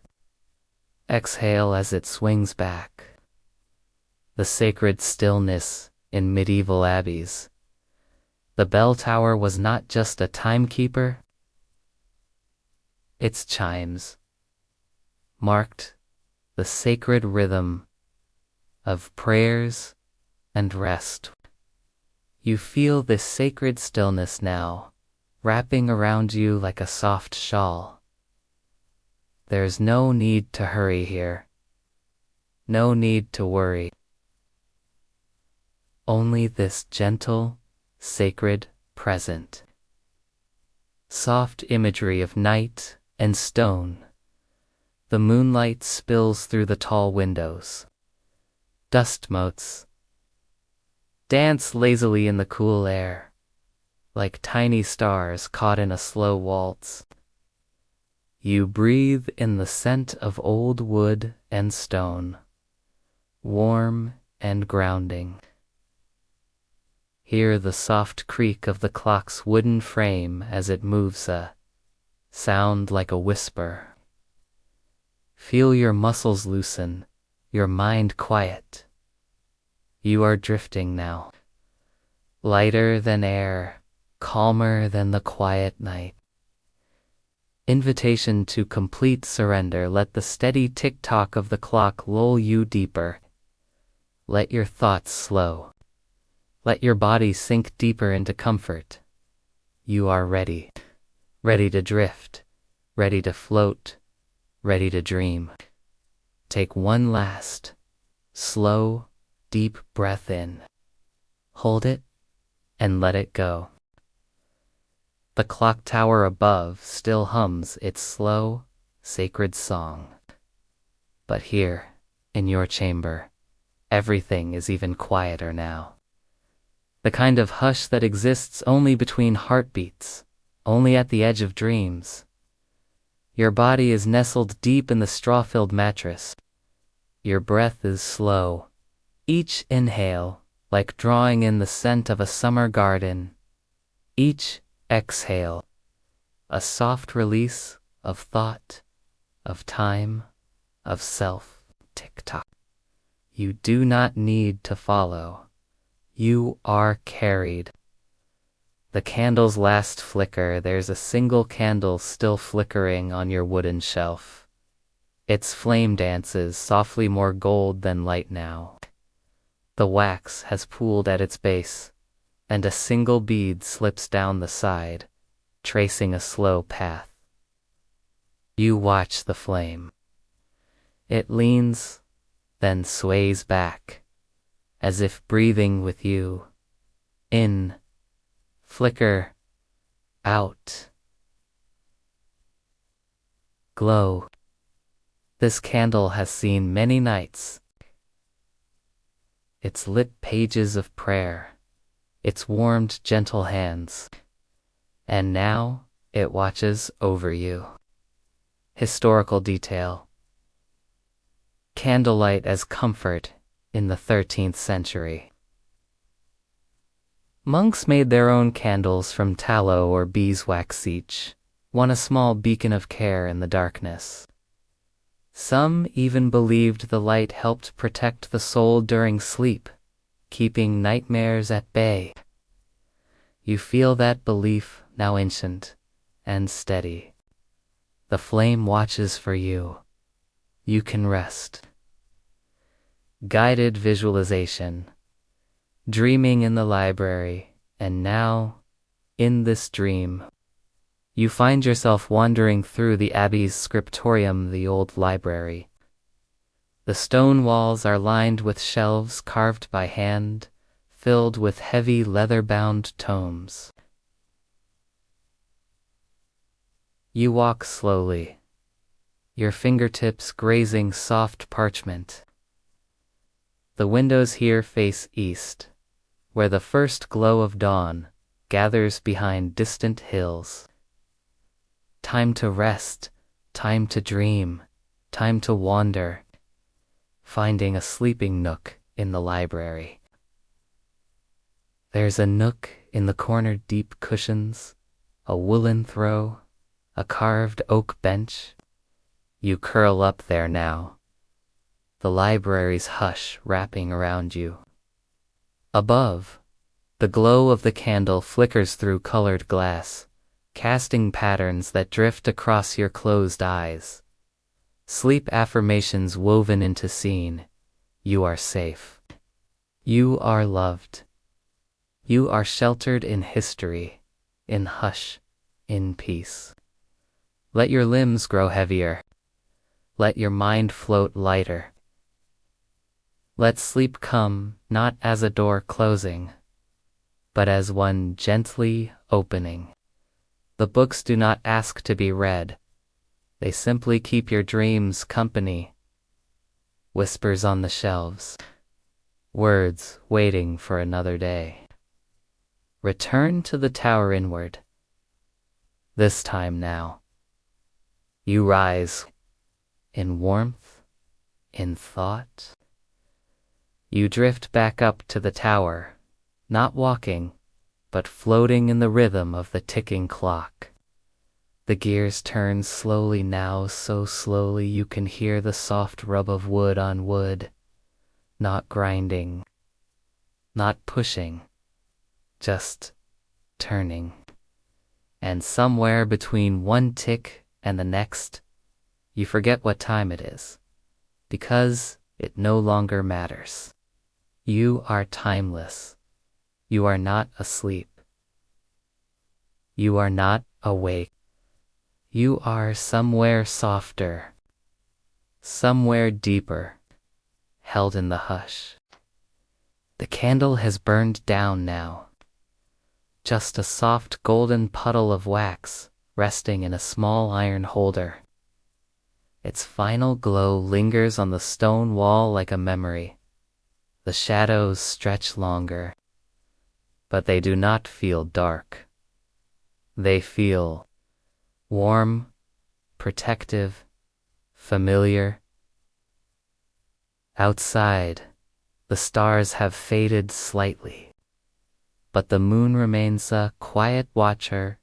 Exhale as it swings back. The sacred stillness in medieval abbeys. The bell tower was not just a timekeeper. Its chimes marked the sacred rhythm of prayers and rest. You feel this sacred stillness now, wrapping around you like a soft shawl. There's no need to hurry here. No need to worry. Only this gentle, sacred present. Soft imagery of night and stone. The moonlight spills through the tall windows. Dust motes dance lazily in the cool air, like tiny stars caught in a slow waltz. You breathe in the scent of old wood and stone, warm and grounding. Hear the soft creak of the clock's wooden frame as it moves, a sound like a whisper. Feel your muscles loosen, your mind quiet. You are drifting now, lighter than air, calmer than the quiet night. Invitation to complete surrender. Let the steady tick-tock of the clock lull you deeper. Let your thoughts slow. Let your body sink deeper into comfort. You are ready. Ready to drift. Ready to float. Ready to dream. Take one last, slow, deep breath in. Hold it and let it go. The clock tower above still hums its slow, sacred song. But here, in your chamber, everything is even quieter now. The kind of hush that exists only between heartbeats, only at the edge of dreams. Your body is nestled deep in the straw-filled mattress. Your breath is slow. Each inhale, like drawing in the scent of a summer garden. Each exhale, a soft release of thought, of time, of self. Tick-tock. You do not need to follow. You are carried. The candle's last flicker. There's a single candle still flickering on your wooden shelf. Its flame dances softly, more gold than light now. The wax has pooled at its base, and a single bead slips down the side, tracing a slow path. You watch the flame. It leans, then sways back, as if breathing with you. In, flicker, out. Glow. This candle has seen many nights. It's lit pages of prayer. It's warmed gentle hands. And now it watches over you. Historical detail. Candlelight as comfort in the 13th century. Monks made their own candles from tallow or beeswax each, one a small beacon of care in the darkness. Some even believed the light helped protect the soul during sleep, keeping nightmares at bay. You feel that belief now ancient and steady. The flame watches for you. You can rest. Guided visualization. Dreaming in the library, and now, in this dream, you find yourself wandering through the Abbey's scriptorium, the old library. The stone walls are lined with shelves carved by hand, filled with heavy leather-bound tomes. You walk slowly, your fingertips grazing soft parchment. The windows here face east, where the first glow of dawn gathers behind distant hills. Time to rest, time to dream, time to wander, finding a sleeping nook in the library. There's a nook in the corner, deep cushions, a woolen throw, a carved oak bench. You curl up there now, the library's hush wrapping around you. Above, the glow of the candle flickers through colored glass, casting patterns that drift across your closed eyes. Sleep affirmations woven into scene. You are safe. You are loved. You are sheltered in history, in hush, in peace. Let your limbs grow heavier. Let your mind float lighter. Let sleep come not as a door closing, but as one gently opening. The books do not ask to be read. They simply keep your dreams company. Whispers on the shelves, words waiting for another day. Return to the tower inward. This time now. You rise in warmth, in thought. You drift back up to the tower, not walking, but floating in the rhythm of the ticking clock. The gears turn slowly now, so slowly you can hear the soft rub of wood on wood, not grinding, not pushing, just turning. And somewhere between one tick and the next, you forget what time it is, because it no longer matters. You are timeless. You are not asleep. You are not awake. You are somewhere softer, somewhere deeper, held in the hush. The candle has burned down now. Just a soft golden puddle of wax resting in a small iron holder. Its final glow lingers on the stone wall like a memory. The shadows stretch longer, but they do not feel dark. They feel warm, protective, familiar. Outside, the stars have faded slightly, but the moon remains a quiet watcher,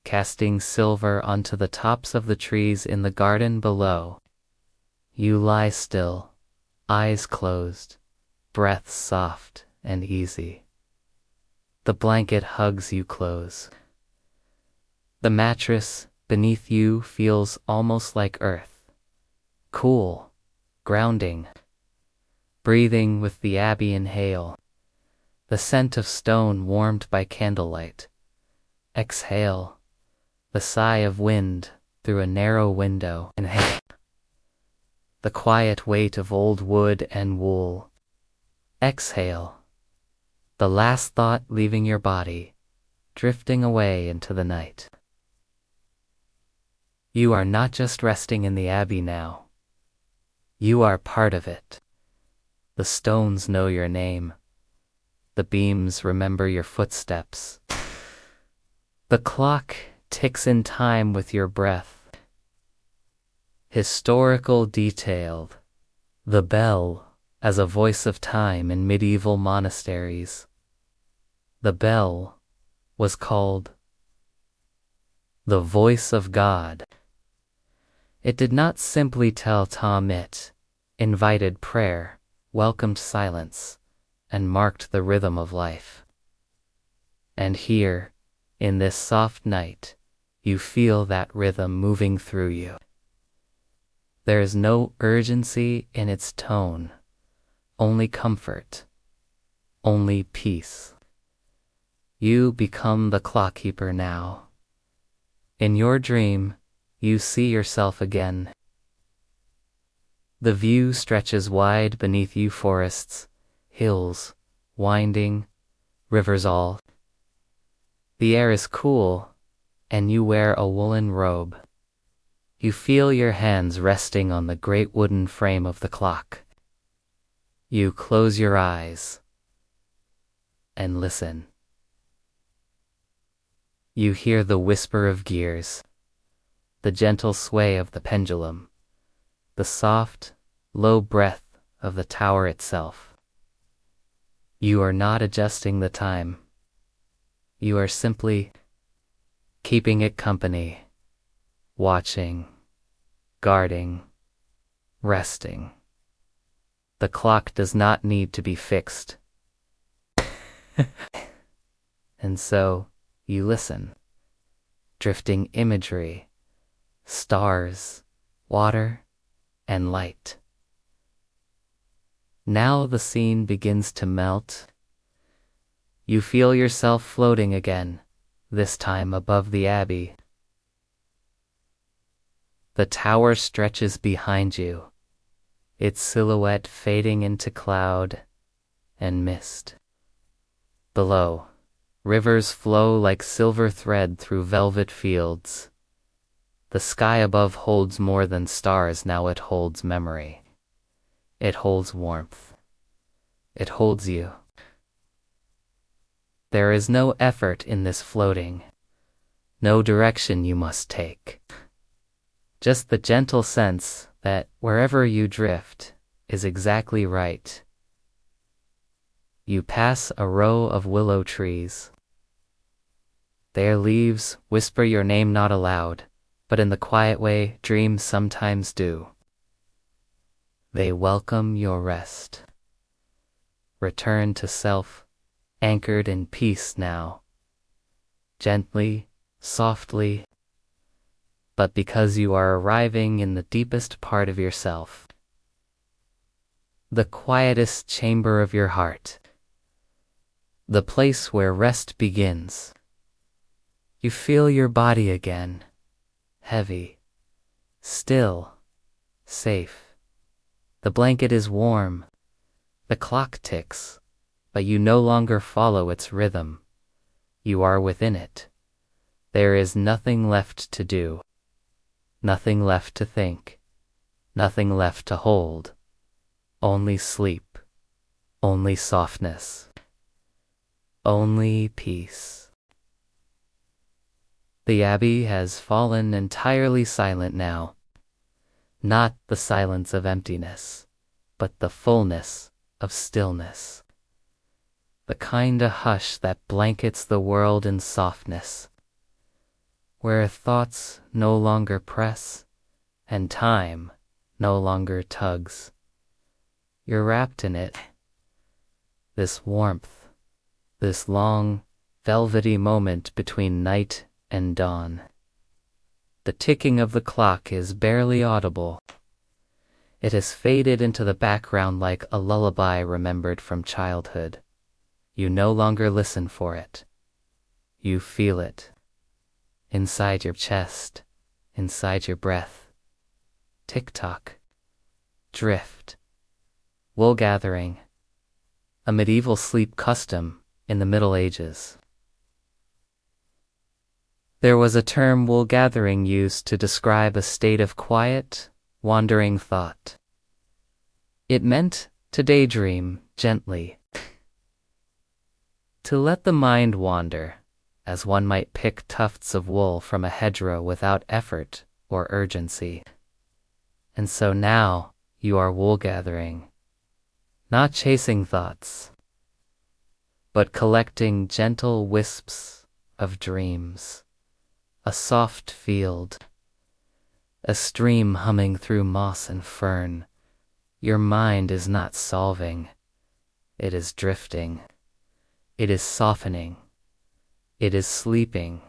casting silver onto the tops of the trees in the garden below. You lie still, eyes closed, breath soft and easy. The blanket hugs you close. The mattress beneath you feels almost like earth, cool, grounding. Breathing with the Abbey inhale, the scent of stone warmed by candlelight. Exhale, the sigh of wind through a narrow window. Inhale, the quiet weight of old wood and wool. Exhale, the last thought leaving your body, drifting away into the night. You are not just resting in the Abbey now. You are part of it. The stones know your name. The beams remember your footsteps. The clock ticks in time with your breath. Historical detailed. The bell as a voice of time in medieval monasteries. The bell was called the voice of God. It did not simply tell Tom, it invited prayer, welcomed silence, and marked the rhythm of life. And here, in this soft night, you feel that rhythm moving through you. There is no urgency in its tone, only comfort, only peace. You become the clockkeeper now. In your dream, you see yourself again. The view stretches wide beneath you, forests, hills, winding, rivers all. The air is cool, and you wear a woolen robe. You feel your hands resting on the great wooden frame of the clock. You close your eyes and listen. You hear the whisper of gears, the gentle sway of the pendulum, the soft, low breath of the tower itself. You are not adjusting the time. You are simply keeping it company, watching, guarding, resting. The clock does not need to be fixed. And so you listen, drifting imagery, stars, water, and light. Now the scene begins to melt. You feel yourself floating again, this time above the Abbey. The tower stretches behind you, its silhouette fading into cloud and mist. Below, rivers flow like silver thread through velvet fields. The sky above holds more than stars, now it holds memory. It holds warmth. it holds you. There is no effort in this floating, no direction you must take. Just the gentle sense that wherever you drift is exactly right. You pass a row of willow trees. Their leaves whisper your name not aloud, but in the quiet way dreams sometimes do. They welcome your rest. Return to self, anchored in peace now. Gently, softly, but because you are arriving in the deepest part of yourself. The quietest chamber of your heart. The place where rest begins. You feel your body again, heavy, still, safe. The blanket is warm, the clock ticks, but you no longer follow its rhythm. You are within it. There is nothing left to do, nothing left to think, nothing left to hold. Only sleep, only softness, only peace. The Abbey has fallen entirely silent now. Not the silence of emptiness, but the fullness of stillness. The kind of hush that blankets the world in softness, where thoughts no longer press and time no longer tugs. You're wrapped in it. This warmth, this long, velvety moment between night and dawn. The ticking of the clock is barely audible. It has faded into the background like a lullaby remembered from childhood. You no longer listen for it. You feel it. Inside your chest, inside your breath. Tick-tock. Drift. Wool gathering. A medieval sleep custom in the Middle Ages. There was a term wool gathering used to describe a state of quiet, wandering thought. It meant to daydream gently. To let the mind wander, as one might pick tufts of wool from a hedgerow without effort or urgency. And so now you are wool gathering, not chasing thoughts, but collecting gentle wisps of dreams. A soft field, a stream humming through moss and fern. Your mind is not solving, it is drifting, it is softening, it is sleeping.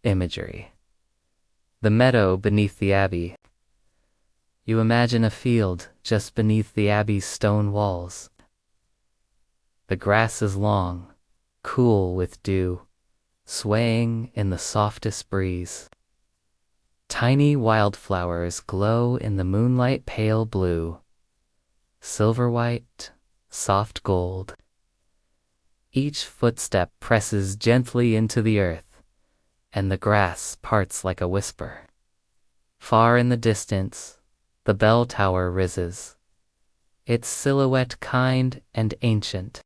Imagery. The meadow beneath the Abbey. You imagine a field just beneath the Abbey's stone walls. The grass is long, cool with dew, swaying in the softest breeze. Tiny wildflowers glow in the moonlight pale blue, silver white, soft gold. Each footstep presses gently into the earth, and the grass parts like a whisper. Far in the distance, the bell tower rises, its silhouette kind and ancient.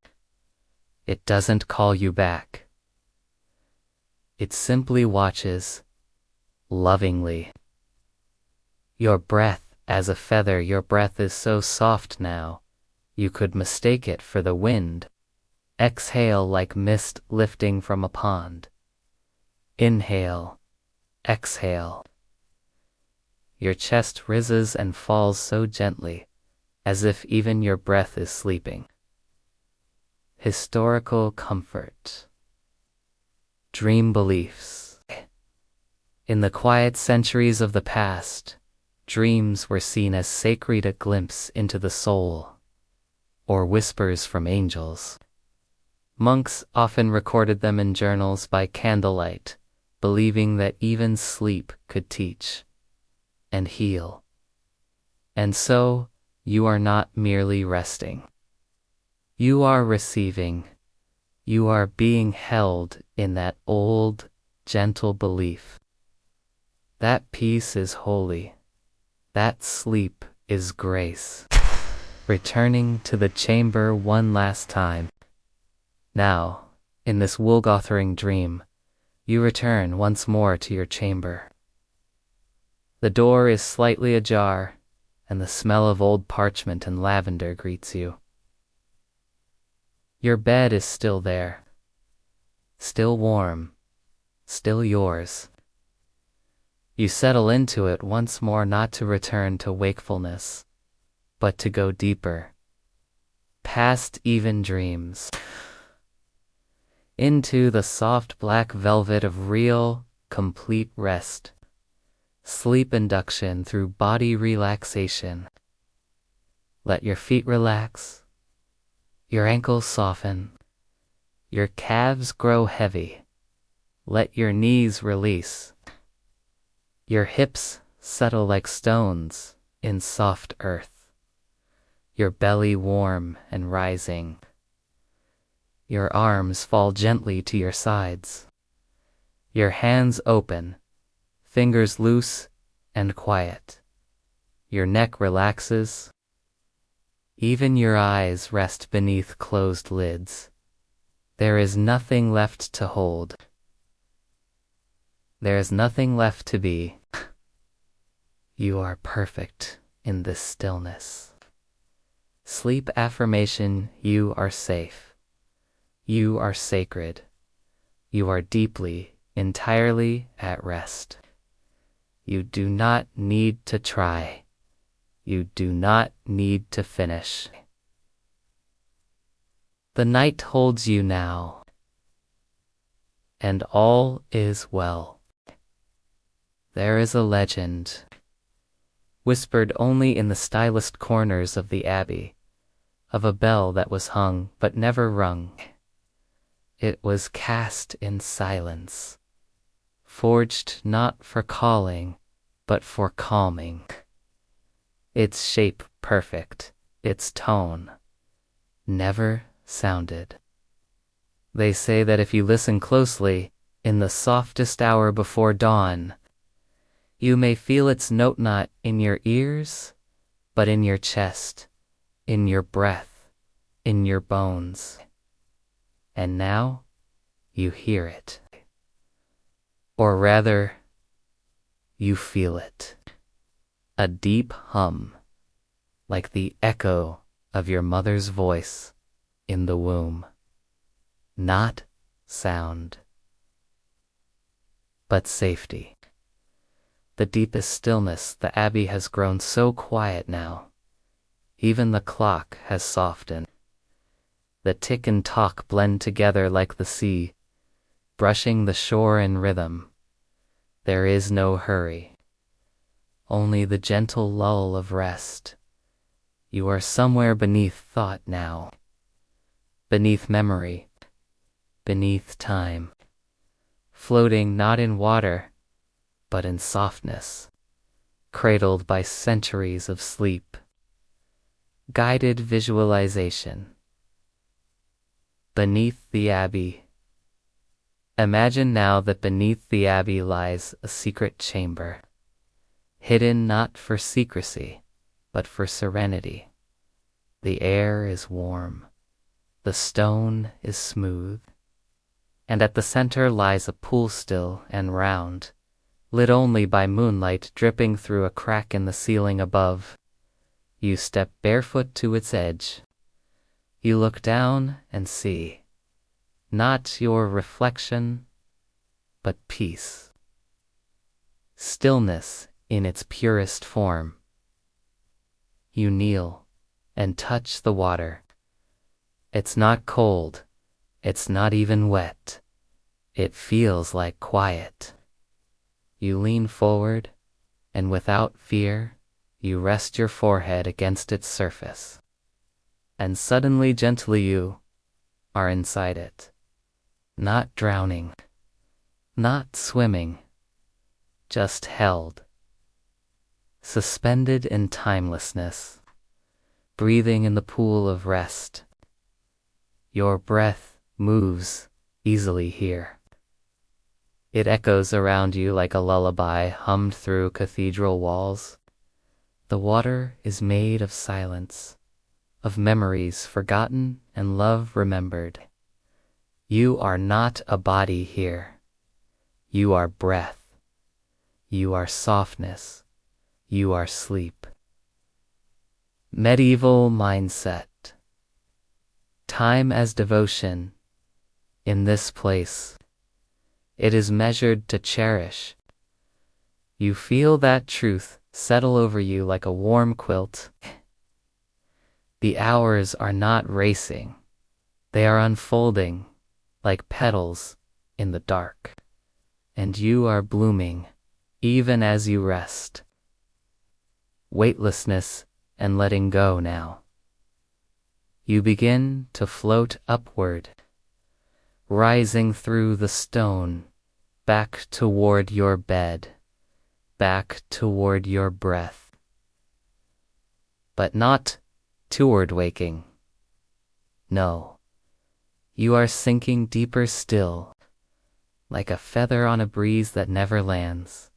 It doesn't call you back. It simply watches, lovingly. Your breath as a feather, your breath is so soft now, you could mistake it for the wind. Exhale like mist lifting from a pond. Inhale, exhale. Your chest rises and falls so gently, as if even your breath is sleeping. Historical comfort. Dream beliefs. In the quiet centuries of the past, dreams were seen as sacred, a glimpse into the soul, or whispers from angels. Monks often recorded them in journals by candlelight, believing that even sleep could teach and heal. And so, you are not merely resting. You are receiving. You are being held in that old, gentle belief. That peace is holy. That sleep is grace. returning to the chamber one last time. Now, in this wool-gathering dream, you return once more to your chamber. The door is slightly ajar, and the smell of old parchment and lavender greets you. Your bed is still there, still warm, still yours. You settle into it once more, not to return to wakefulness, but to go deeper, past even dreams, into the soft black velvet of real, complete rest, sleep induction through body relaxation. Let your feet relax, your ankles soften, your calves grow heavy, let your knees release, your hips settle like stones in soft earth, your belly warm and rising. Your arms fall gently to your sides, your hands open, fingers loose and quiet. Your neck relaxes. Even your eyes rest beneath closed lids. There is nothing left to hold. There is nothing left to be. You are perfect in this stillness. Sleep affirmation: you are safe. You are sacred. You are deeply, entirely at rest. You do not need to try. You do not need to finish. The night holds you now, and all is well. There is a legend, whispered only in the stylist corners of the Abbey, of a bell that was hung but never rung. It was cast in silence, forged not for calling, but for calming. Its shape perfect, its tone never sounded. They say that if you listen closely, in the softest hour before dawn, you may feel its note not in your ears, but in your chest, in your breath, in your bones. And now you hear it. Or rather, you feel it. A deep hum, like the echo of your mother's voice in the womb. Not sound, but safety. The deepest stillness. The Abbey has grown so quiet now. Even the clock has softened. The tick and talk blend together like the sea, brushing the shore in rhythm. There is no hurry, only the gentle lull of rest. You are somewhere beneath thought now, beneath memory, beneath time, floating not in water, but in softness, cradled by centuries of sleep. Guided visualization. Beneath the Abbey. Imagine now that beneath the Abbey lies a secret chamber, hidden not for secrecy, but for serenity. The air is warm, the stone is smooth, and at the center lies a pool still and round, lit only by moonlight dripping through a crack in the ceiling above. You step barefoot to its edge. You look down and see, not your reflection, but peace. Stillness in its purest form. You kneel and touch the water. It's not cold, it's not even wet. It feels like quiet. You lean forward, and without fear, you rest your forehead against its surface. And suddenly, gently, you are inside it. Not drowning, not swimming, just held. Suspended in timelessness, breathing in the pool of rest. Your breath moves easily here. It echoes around you like a lullaby hummed through cathedral walls. The water is made of silence, of memories forgotten and love remembered. You are not a body here. You are breath. You are softness. You are sleep. Medieval mindset. Time as devotion. In this place, it is measured to cherish. You feel that truth settle over you like a warm quilt. The hours are not racing. They are unfolding like petals in the dark. And you are blooming even as you rest. Weightlessness and letting go now. You begin to float upward, rising through the stone, back toward your bed, back toward your breath. But not toward waking. No, you are sinking deeper still, like a feather on a breeze that never lands.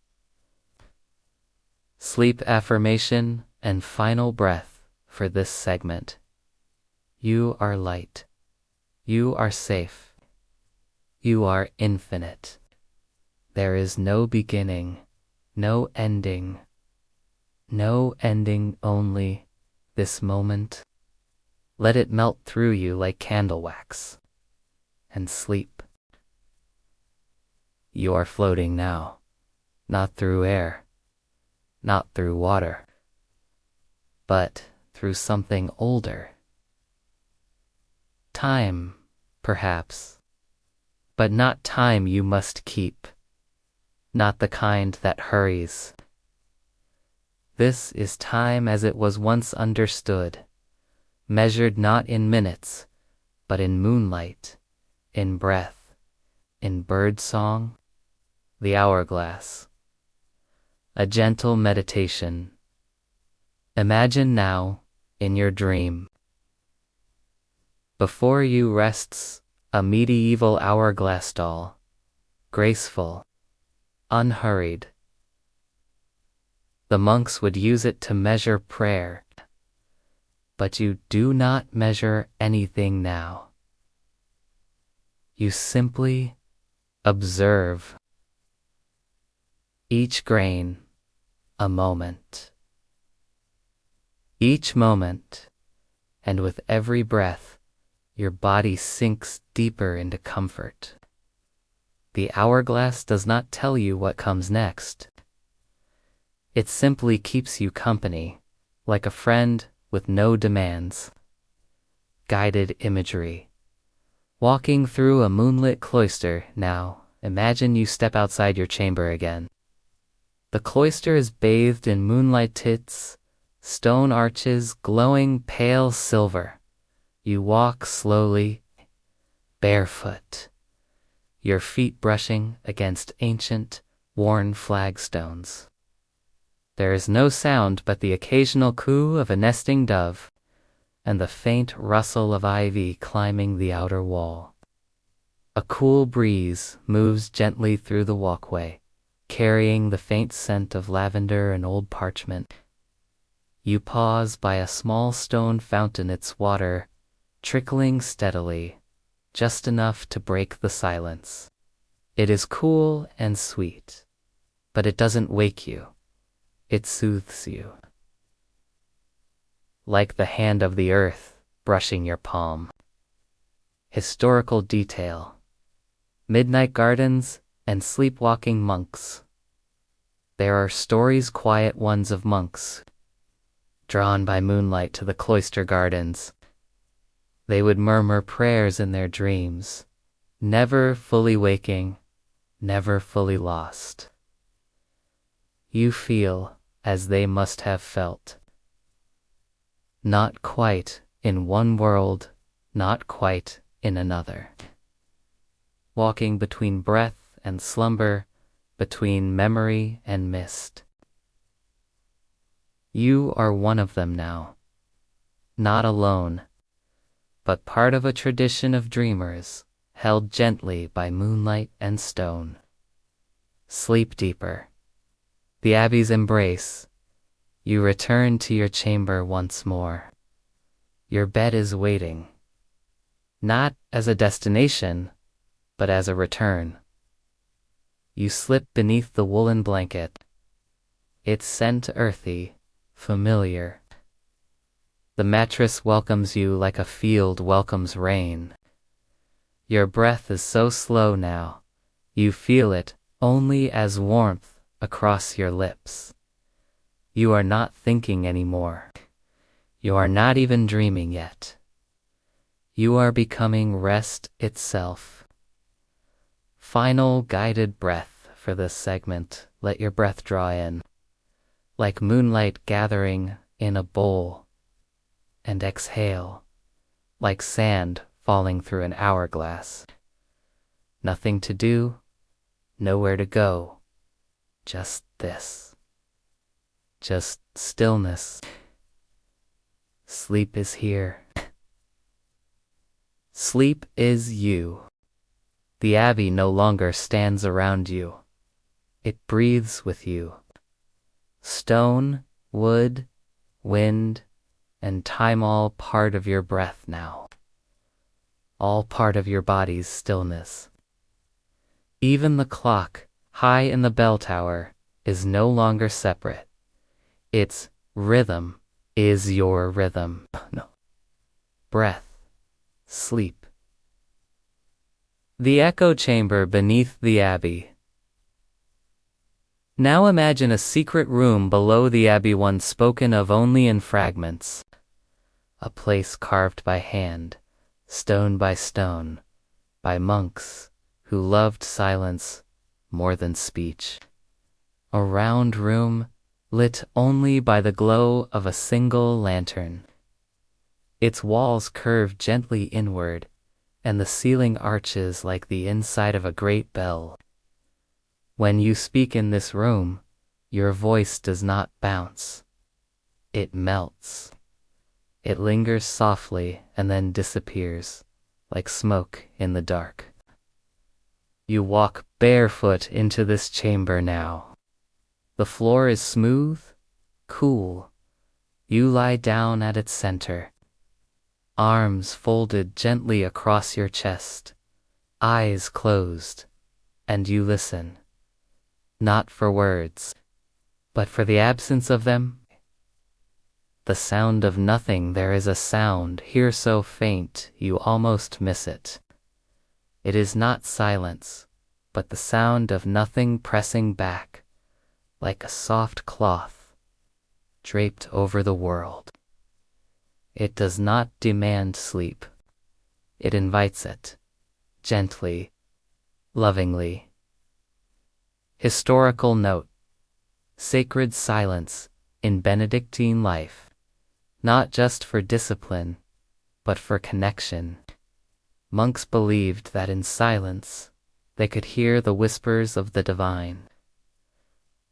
Sleep affirmation and final breath for this segment. You are light. You are safe. You are infinite. There is no beginning, no ending. No ending, only this moment. Let it melt through you like candle wax. And sleep. You are floating now, not through air, not through water, but through something older. Time, perhaps, but not time you must keep, not the kind that hurries. This is time as it was once understood, measured not in minutes, but in moonlight, in breath, in bird song, the hourglass. A gentle meditation. Imagine now, in your dream, before you rests a medieval hourglass doll, graceful, unhurried. The monks would use it to measure prayer, but you do not measure anything now. You simply observe. Each grain, a moment. Each moment, and with every breath, your body sinks deeper into comfort. The hourglass does not tell you what comes next. It simply keeps you company, like a friend with no demands. Guided imagery. Walking through a moonlit cloister, now imagine you step outside your chamber again. The cloister is bathed in moonlight tints, stone arches glowing pale silver. You walk slowly, barefoot, your feet brushing against ancient, worn flagstones. There is no sound but the occasional coo of a nesting dove and the faint rustle of ivy climbing the outer wall. A cool breeze moves gently through the walkway, carrying the faint scent of lavender and old parchment. You pause by a small stone fountain, its water trickling steadily, just enough to break the silence. It is cool and sweet, but it doesn't wake you. It soothes you. Like the hand of the earth brushing your palm. Historical detail. Midnight gardens and sleepwalking monks. There are stories, quiet ones, of monks drawn by moonlight to the cloister gardens. They would murmur prayers in their dreams, never fully waking, never fully lost. You feel as they must have felt. Not quite in one world, not quite in another. Walking between breath and slumber, between memory and mist. You are one of them now, not alone, but part of a tradition of dreamers, held gently by moonlight and stone. Sleep deeper. The Abbey's embrace. You return to your chamber once more. Your bed is waiting, not as a destination, but as a return. You slip beneath the woolen blanket. Its scent earthy, familiar. The mattress welcomes you like a field welcomes rain. Your breath is so slow now, you feel it only as warmth across your lips. You are not thinking anymore. You are not even dreaming yet. You are becoming rest itself. Final guided breath for this segment. Let your breath draw in, like moonlight gathering in a bowl, and exhale, like sand falling through an hourglass. Nothing to do, nowhere to go, just this. Just stillness. Sleep is here. Sleep is you. The Abbey no longer stands around you. It breathes with you. Stone, wood, wind, and time all part of your breath now. All part of your body's stillness. Even the clock, high in the bell tower, is no longer separate. Its rhythm is your rhythm. No. Breath. Sleep. The echo chamber beneath the Abbey. Now imagine a secret room below the Abbey, one spoken of only in fragments. A place carved by hand, stone by stone, by monks who loved silence more than speech. A round room lit only by the glow of a single lantern. Its walls curve gently inward, and the ceiling arches like the inside of a great bell. When you speak in this room, your voice does not bounce. It melts. It lingers softly and then disappears, like smoke in the dark. You walk barefoot into this chamber now. The floor is smooth, cool. You lie down at its center. Arms folded gently across your chest, eyes closed, and you listen. Not for words, but for the absence of them. The sound of nothing. There is a sound here so faint you almost miss it. It is not silence, but the sound of nothing pressing back, like a soft cloth draped over the world. It does not demand sleep. It invites it, gently, lovingly. Historical note: sacred silence in Benedictine life, not just for discipline, but for connection. Monks believed that in silence they could hear the whispers of the divine,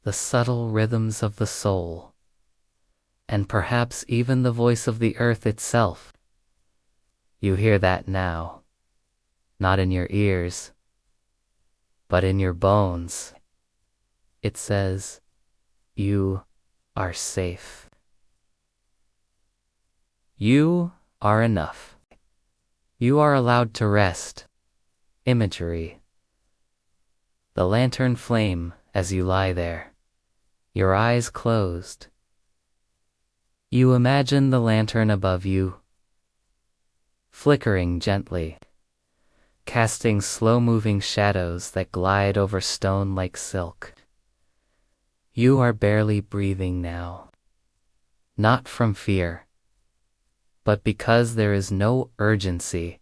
the subtle rhythms of the soul, and perhaps even the voice of the earth itself. You hear that now, not in your ears, but in your bones. It says, you are safe. You are enough. You are allowed to rest. Imagery. The lantern flame as you lie there, your eyes closed. You imagine the lantern above you, flickering gently, casting slow-moving shadows that glide over stone like silk. You are barely breathing now, not from fear, but because there is no urgency,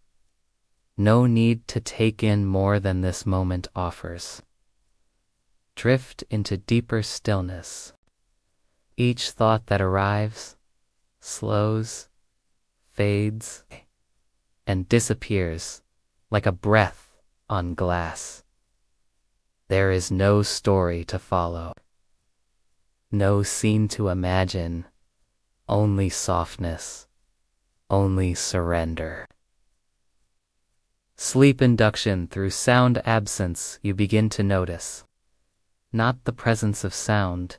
no need to take in more than this moment offers. Drift into deeper stillness. Each thought that arrives slows, fades, and disappears like a breath on glass. There is no story to follow, no scene to imagine, only softness, only surrender. Sleep induction through sound absence. You begin to notice, not the presence of sound,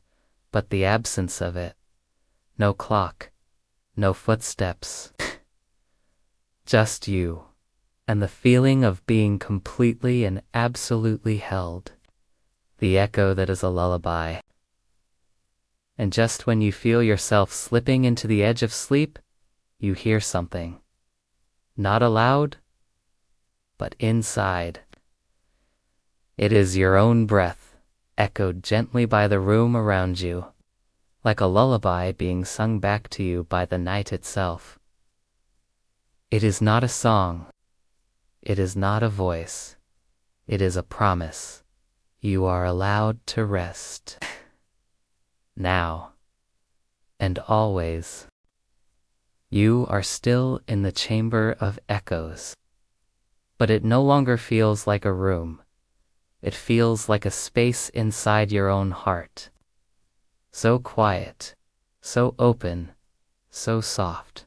but the absence of it. No clock, no footsteps, Just you, and the feeling of being completely and absolutely held. The echo that is a lullaby. And just when you feel yourself slipping into the edge of sleep, you hear something. Not aloud, but inside. It is your own breath, echoed gently by the room around you, like a lullaby being sung back to you by the night itself. It is not a song. It is not a voice. It is a promise. You are allowed to rest. Now. And always. You are still in the chamber of echoes. But it no longer feels like a room. It feels like a space inside your own heart. So quiet, so open, so soft.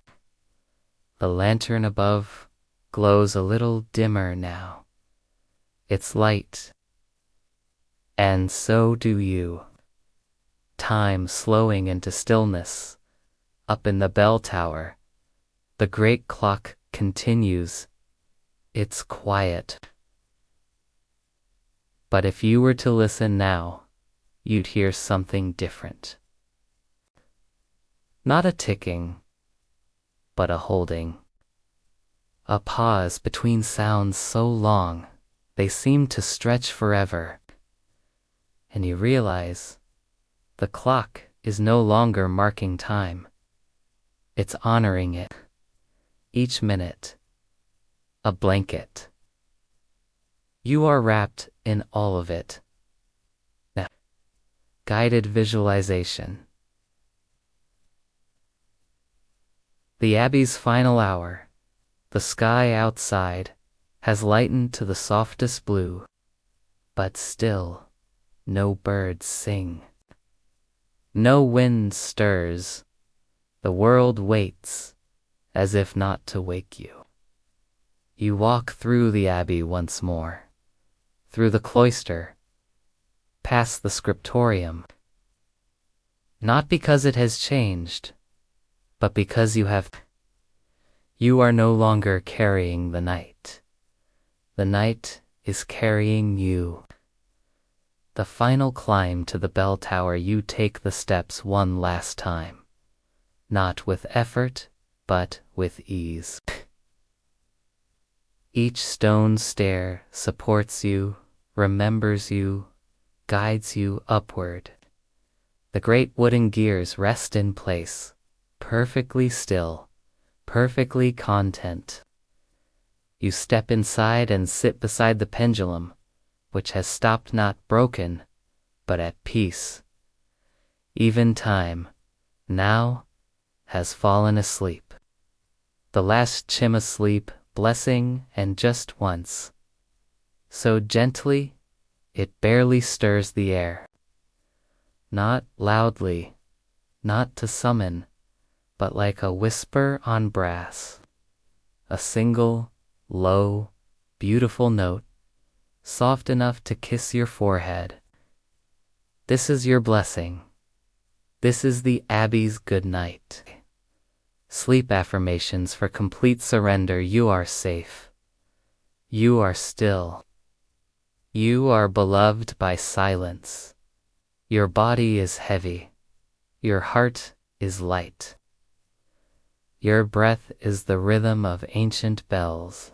The lantern above glows a little dimmer now. Its light. And so do you. Time slowing into stillness. Up in the bell tower, the great clock continues. It's quiet. But if you were to listen now, you'd hear something different. Not a ticking, but a holding. A pause between sounds so long, they seem to stretch forever. And you realize the clock is no longer marking time. It's honoring it. Each minute, a blanket. You are wrapped in all of it. Now, guided visualization. The Abbey's final hour, the sky outside, has lightened to the softest blue, but still, no birds sing. No wind stirs. The world waits, as if not to wake you. You walk through the Abbey once more, through the cloister, past the scriptorium. Not because it has changed, but because you are no longer carrying the night. The night is carrying you. The final climb to the bell tower, you take the steps one last time. Not with effort, but with ease. Each stone stair supports you, remembers you, guides you upward. The great wooden gears rest in place, perfectly still, perfectly content. You step inside and sit beside the pendulum, which has stopped not broken, but at peace. Even time, now, has fallen asleep. The last chim asleep, blessing, and just once. So gently, it barely stirs the air. Not loudly, not to summon, but like a whisper on brass. A single, low, beautiful note, soft enough to kiss your forehead. This is your blessing. This is the Abbey's good night. Sleep affirmations for complete surrender. You are safe. You are still. You are beloved by silence. Your body is heavy. Your heart is light. Your breath is the rhythm of ancient bells.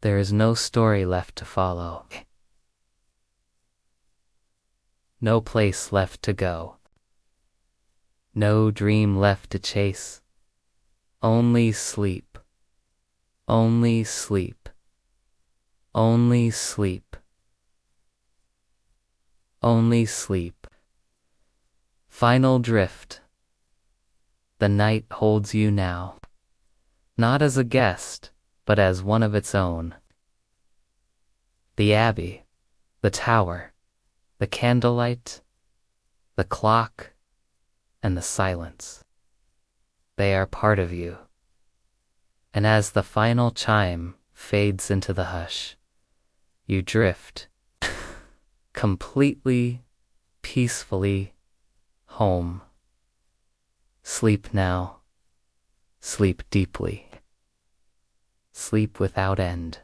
There is no story left to follow. No place left to go. No dream left to chase. Only sleep. Only sleep. Only sleep. Only sleep. Final drift. The night holds you now, not as a guest, but as one of its own. The Abbey, the tower, the candlelight, the clock, and the silence. They are part of you. And as the final chime fades into the hush, you drift completely, peacefully home. Sleep now. Sleep deeply. sleep without end.